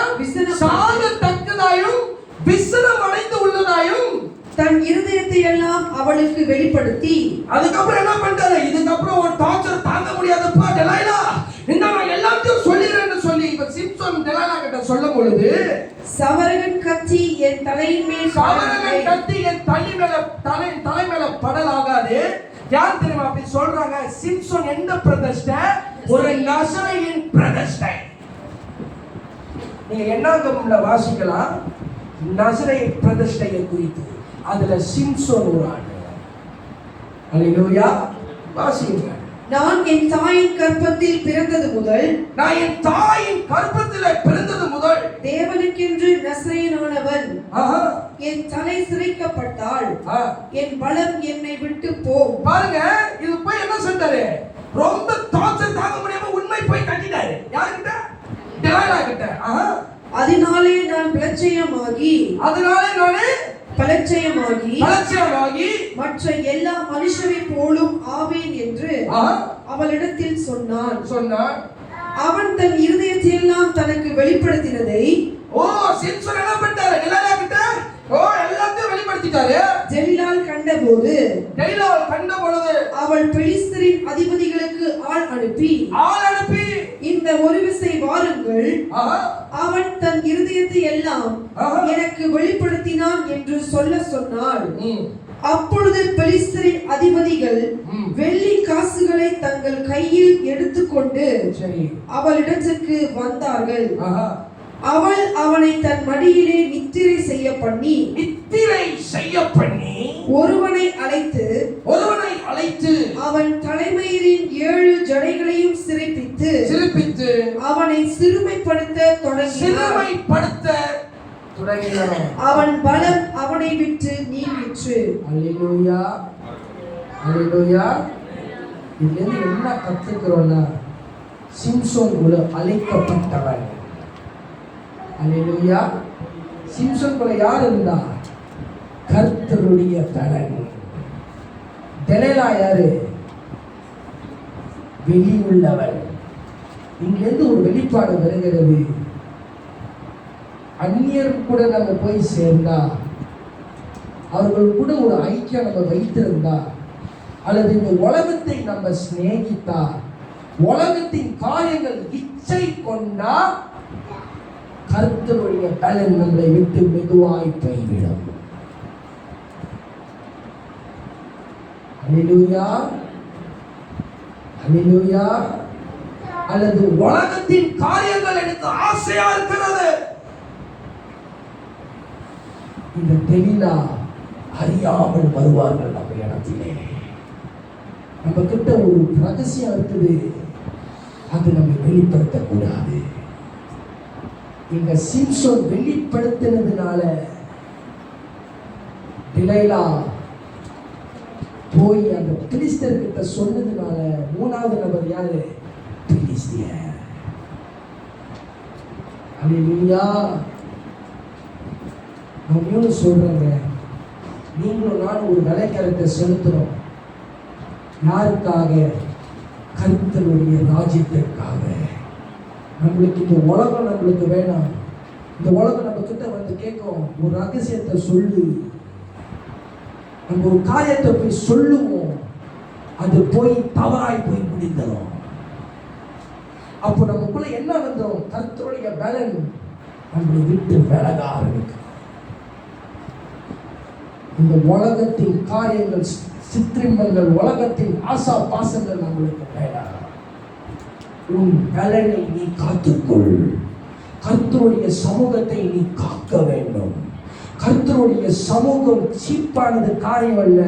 சாகத்தக்கதாயும் விசனம் அடைந்து உள்ளதாயும் தன் இருதயத்தை எல்லாம் அவளுக்கு வெளிப்படுத்தி, அதுக்கப்புறம் என்ன பண்றாரு? இதுக்கப்புறம் ஒரு டார்ச்சர் தாங்க முடியாதப்பா டெலைலா, இந்த நான் எல்லாத்தையும் சொல்லிடுறேன்னு சொல்லி இப்ப சிம்சன் டெலைலா கிட்ட சொல்லும் பொழுது, சவரகன் கத்தி என் தலையின் மேல் தலை மேல படலாகாது. யார் தெரியுமா அப்படி சொல்றாங்க? சிம்சன் எந்த பிரதிஷ்டை? ஒரு நசரேயன் பிரதிஷ்டை. நீங்க என்னாகமம்ல வாசிக்கலாம் நசரேயன் பிரதிஷ்டையை குறித்து. அதுல சிம்சன் ஒரு ஆள். அல்லேலூயா. வாசிங்க. நான் என் தாயின் கர்ப்பத்தில் பிறந்தது முதல் தேவனுக்கென்று நசரேயனானவன் என் தலை சிரைக்கப்பட்டால் என் பலம் என்னை விட்டு போம். பாருங்க, இது போய் என்ன சொன்னாரு? ரொம்ப டார்ச்சர் தாங்க முடியாம உண்மை போய் கட்டிட்டாரு. யார்கிட்ட? டெலைலா கிட்ட. அதனாலே நான் பலட்சயமாகி மற்ற எல்லா மனுஷரை போலும் ஆவேன் என்று அவளிடத்தில் சொன்னான். அவன் தன் இருதயத்தை எல்லாம் தனக்கு வெளிப்படுத்தினதை சிம்சன் என்ன பண்ணிட்டாரு? டெலைலா கிட்ட எல்லாத்தையும் வெளிப்படுத்திட்டாரு. தெலீலாள் கண்டபொழுது அவள் பெலிஸ்தரின் அதிபதிகளுக்கு ஆள் அனுப்பி இந்த ஒரு விசை வாருங்கள், அவன் தன் இருதயத்தை எல்லாம் எனக்கு வெளிப்படுத்தினான் என்று சொன்னாள். அப்பொழுது பெலிஸ்தரின் அதிபதிகள் வெள்ளி காசுகளை தங்கள் கையில் எடுத்துக்கொண்டு அவளிடத்துக்கு வந்தார்கள். அவள் அவனை தன் மடியிலே நித்திரை செய்ய பண்ணி ஒருவனை அழைத்து அவன் தலைமயிரின் 7 ஜடைகளையும் சிறைப்பித்து அவனை சிறுமைப்படுத்த தொடங்கினான். அவன் பலம் அவனை விட்டு நீங்கிற்று. அல்லேலூயா, அல்லேலூயா. இதுல என்ன கத்துக்கிறோம்னா, சிம்சோன் ஒரு அழைக்கப்பட்டவன். அல்லேலூயா. சிம்சன் கூட யார் இருந்தா? கர்த்தருடைய பலன். டெலைலா யாரு? வெளி உள்ளவள். இங்கிருந்து ஒரு வெளிப்பாடு வருகிறது. அந்நியர் கூட நம்ம போய் சேர்ந்தா, அவர்கள் கூட ஒரு ஐக்கியம் நம்ம வைத்திருந்தா, அல்லது இந்த உலகத்தை நம்ம சிநேகித்தா, உலகத்தின் காரியங்கள் இச்சை கொண்டா, கர்த்தருடைய பலன் நம்மை விட்டு மெதுவாய் போய்விடும். அல்லேலூயா, அல்லேலூயா. அல்லது உலகத்தின் காரியங்கள் எனக்கு ஆசையா இருக்கிறது. இந்த தெலீலா அறியாமல் வருவார்கள் நம்ம இடத்திலே. நம்ம கிட்ட ஒரு ரகசியம் இருக்குது, அது நம்ம வெளிப்படுத்தக்கூடாது. இங்க சிம்சோன் வெளிப்படுத்தினதுனால டெலைலா போய் அந்த பிலிஸ்தர் கிட்ட சொன்னதுனால 3வது நபர் யாரு? பிலிஸ்தியர். அல்லேலூயா. நான் சொல்றேங்க, நீங்களும் நானும் ஒரு விலைக்கரத்தை செலுத்துறோம். யாருக்காக? கர்த்தருடைய ராஜ்யத்திற்காக. நம்மளுக்கு இந்த உலகம் நம்மளுக்கு வேணாம். இந்த உலகம் நம்ம கிட்ட வந்து கேட்கும், ஒரு ரகசியத்தை சொல்லு. நம்ம ஒரு காரியத்தை போய் சொல்லுவோம், அது போய் தவறாய் போய் முடிந்துடும். அப்போ நமக்குள்ள என்ன வந்துடும்? கர்த்தருடைய பலன் நம்மளை விட்டு விலக ஆரம்பிக்கும். இந்த உலகத்தின் காரியங்கள், சிற்றின்பங்கள், உலகத்தின் ஆசா பாசங்கள் நம்மளுக்கு வேண்டாம். உன் பலனை நீ காத்துக்கொள். கர்த்தருடைய சமூகத்தை நீ காக்க வேண்டும். கர்த்தருடைய சமூகம் சீப்பானது காரியம் அல்ல.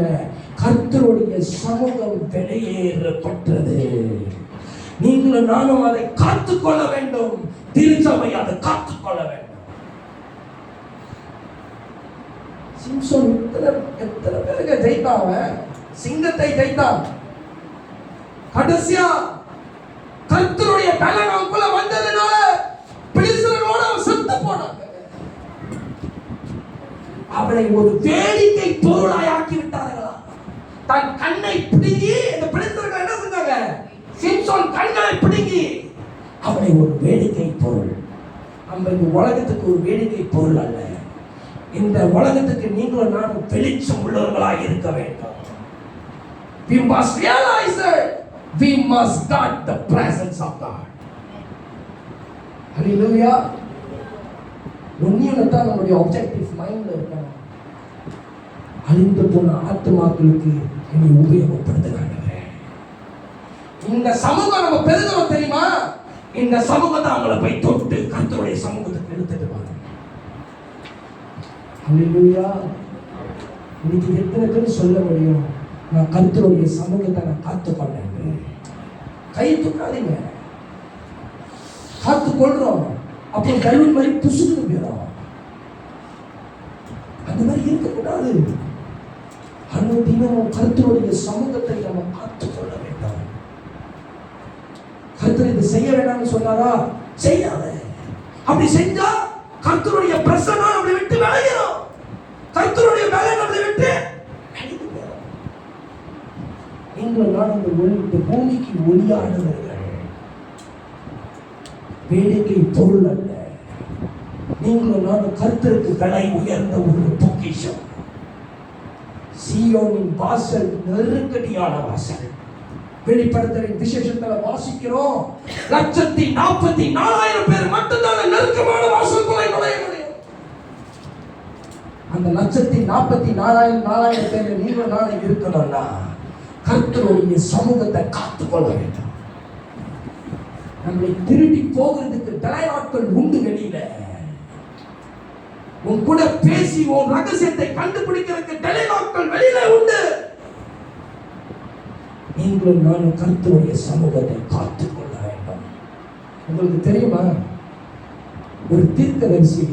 கர்த்தருடைய சமூகம் வெளியேறப்பட்டது. நீங்களும் நானும் அதை காத்துக்கொள்ள வேண்டும். திருச்சபை அதை காத்துக்கொள்ள வேண்டும். சிம்சோன் எத்தனை பேருக்கு ஜெயித்தான்? சிங்கத்தை ஜெயித்தான். கடைசியா கர்த்தருடைய பலன் அவங்களுக்குள்ள வந்ததுனால பெலிஸ்தரோட அவன் செத்து போனாங்க. அவளை ஒரு வேடிக்கை பொருளாய் ஆக்கி விட்டார்களா? தன் கண்ணை பிடுங்கி இந்த பெலிஸ்தர்கள் என்ன செஞ்சாங்க? சிம்சோன் கண்களை பிடுங்கி அவளை ஒரு வேடிக்கை பொருள். நம்ம இந்த உலகத்துக்கு ஒரு வேடிக்கை பொருள் அல்ல. இந்த உலகத்துக்கு நீங்களும் நானும் வெளிச்சம் உள்ளவர்களாக இருக்க வேண்டும். We must realize that we must guard the presence of God. Hallelujah. ஒன்னியத்தான் நம்முடைய ஆப்ஜெக்டிவ் மைண்ட்ல இருக்கணும். அழிந்து போன ஆத்மாக்களுக்கு என்னை உபயோகப்படுத்துகிறாங்க. இந்த சமூகம் நம்ம பெருகிறோம் தெரியுமா? இந்த சமூகத்தை அவங்கள போய் தொட்டு கர்த்தருடைய சமூகத்துக்கு எடுத்துட்டு வாங்க. ஹல்லேலூயா. இன்னைக்கு எத்தனை பேர் சொல்ல முடியும், நான் கர்த்தருடைய சமூகத்தை நான் காத்துக்கொண்டேன்? கை தூக்காதீங்க. காத்துக்கொள்றோம், அப்போ பலூன் மாதிரி புசுக்கு போயிடும். அந்த மாதிரி இருக்கக்கூடாது. அனுதினமும் கர்த்தருடைய சமூகத்தை நம்ம காத்துக்கொள்ள வேண்டும். கர்த்தர் இது செய்ய வேண்டாம்னு சொன்னாரா? செய்யாத. அப்படி செஞ்சா கர்த்தருடைய பிரசன்னம் நம்மளை விட்டு விலகிடும். கர்த்தருடைய பலன் நம்மளை விட்டு விலகிடும். நீங்கள் நான் இந்த பூமிக்கு ஒளியானவர்கள், வேடிக்கை பொருள் அல்ல. நீங்களும் நானும் கர்த்தருக்கு விலை உயர்ந்த ஒரு பொக்கிஷம். சீயோனின் வாசல் நெருக்கடியான வாசல். வெளிப்படுத்தலின் விசேஷத்துல வாசிக்கிறோம், 144,000 பேர் மட்டும்தான் நெருக்கமான வாசலுக்குள்ளே நுழைய முடியும். அந்த 144,000 பேர் நீங்களும் நானும் இருக்கணும்னா கர்த்தருடைய சமூகத்தை காத்துக்கொள்ள வேண்டும். நம்மளை திருடி போகிறதுக்கு தலையாட்கள் உண்டு வெளியில. உன் கூட பேசி உன் ரகசியத்தை கண்டுபிடிக்கிறதுக்கு தலையாட்கள் வெளியில உண்டு. நீங்களும் நானும் கர்த்தருடைய சமூகத்தை காத்துக்கொள்ள வேண்டும். உங்களுக்கு தெரியுமா, ஒரு தீர்க்கதரிசி,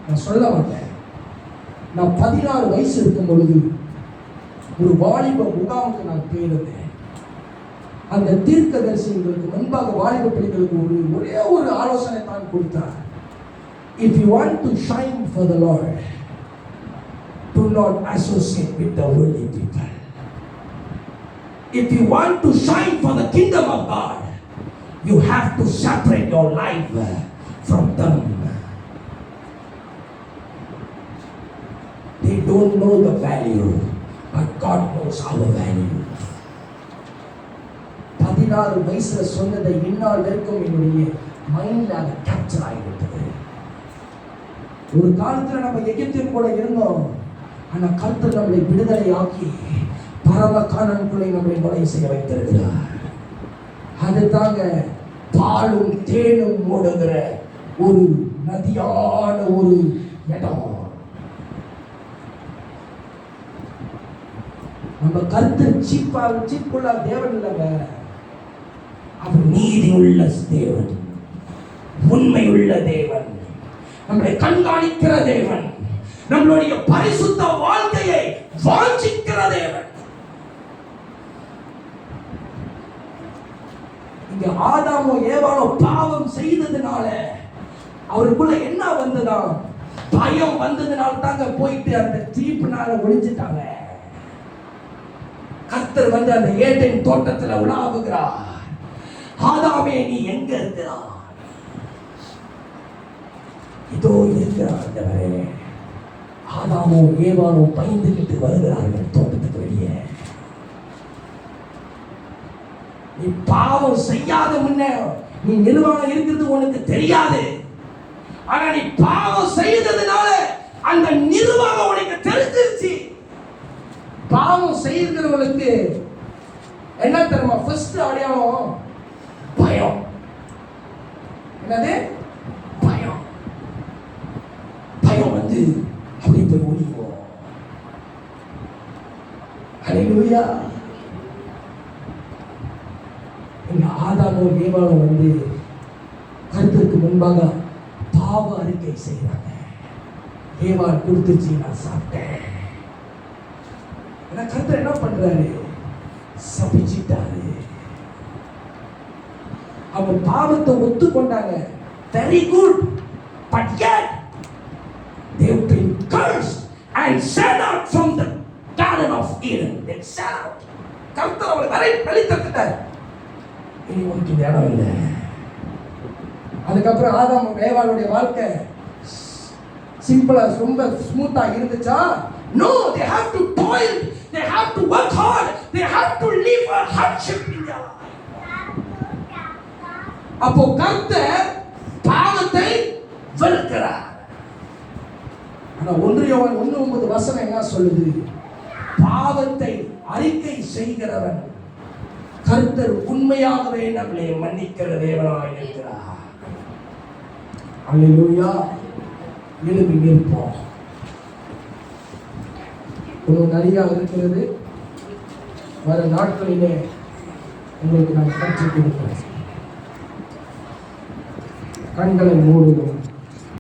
நான் சொல்ல மாட்டேன், நான் 16 வயசு இருக்கும் பொழுது ஒரு வாலிப முகாமுக்கு நான் போயிருந்தேன். அந்த தீர்க்கதரிசிகளுக்கு முன்பாக வாலிப பிள்ளைகளுக்கு ஒரே ஒரு ஆலோசனை தான் கொடுத்தார். If you want to shine for the Lord, do not associate with the worldly people. If you want to shine for the kingdom of God, you have to separate your life from them. They don't know the value, but God knows our value. 16 வயசுல சொன்னதை இந்நாள் வரைக்கும் என்னுடைய மைண்ட்ல அதை capture ஆகிவிட்டது. ஒரு காலத்துல நம்ம எகிப்தில் கூட இருந்தோம், ஆனா கர்த்தர் நம்மளை விடுதலை ஆக்கி பரம கானானுக்குள்ளே நம்மளை நுழைய செய்ய வைத்திருக்கிறார். அது தாங்க பாலும் தேனும் ஓடுகிற ஒரு நதியான ஒரு இடம். நம்ம கர்த்தர் சீப்புள்ள தேவன் இல்லைங்க. அவர் நீதி உள்ள தேவன், உண்மை உள்ள தேவன், நம்மளை கண்காணிக்கிற தேவன், நம்மளுடைய பரிசுத்த வாழ்க்கையை வாஞ்சிக்கிற தேவன். இங்க ஆதாமோ ஏவாளோ பாவம் செய்ததுனால அவருக்குள்ள என்ன வந்ததா? பயம் வந்ததுனால தாங்க போயிட்டு அந்த தீப்புனால ஒளிஞ்சிட்டாங்க. கர்த்தர் வந்து அந்த ஏதேன் தோட்டத்துல உலாவுகிறார். ஆதாமே நீ எங்க இருக்கிறாய்? இதோ இருக்கிறார் ஆண்டவரே. ஆதாமோ ஏவாளோ பயந்துகிட்டு வருகிறார்கள் தோட்டத்துக்கு வெளியே. நீ பாவம் செய்யாத முன்ன நீ நிர்வாணம் இருக்கிறது உனக்கு தெரியாது. ஆனா நீ பாவம் செய்ததுனால அந்த நிர்வாகம் உனக்கு தெரிஞ்சிருச்சு. பாவம் செய்கிறவங்களுக்கு என்ன தெரியுமா? ஃபர்ஸ்ட் அடையாளம் பயம். என்னது? பயம். பயம் வந்து அப்படி போய் ஒளிவோம். ஹல்லேலூயா. இங்க ஆதாமோ ஏவாளோ வந்து கர்த்தருக்கு முன்பாக பாவ அறிக்கை செய்யறாங்க. ஏவாள் கொடுத்துச்சு, நான் சாப்பிட்டேன். கர்த்தர் என்ன பண்றாரு? சபிச்சிட்டாரு. அவங்க பாவத்தை ஒத்துக்கொண்டாங்க. Very good. But yet they have been cursed and sent out from the Garden of Eden. They sent out. கர்த்தர் அவங்களை வெளித்தட்டார். இனி உனக்கு இந்த இடம் இல்லை. அதுக்கப்புறம் ஆதாம் ஏவாளுடைய வாழ்க்கை சிம்பிளா ரொம்ப ஸ்மூத்தா இருந்துச்சா? No, they have to toil, they have to work hard, they have to live a hardship in their life. அப்போ கர்த்தர் பாவத்தை வெறுக்கிறார். ஆனா 1 யோவான் 1:9 வசனம் என்ன சொல்லுது? பாவத்தை அறிக்கை செய்கிறவன் கர்த்தர் உண்மையாகவே நம்மை மன்னிக்கிற தேவனாய் இருக்கிறார். அல்லேலூயா. எழுப்பி நிற்போம். ஒரு நிறையா இருக்கிறது. வர நாட்களிலே உங்களுக்கு நான் கற்றுக் கொடுக்கிறேன். கண்களை மூடுவோம்.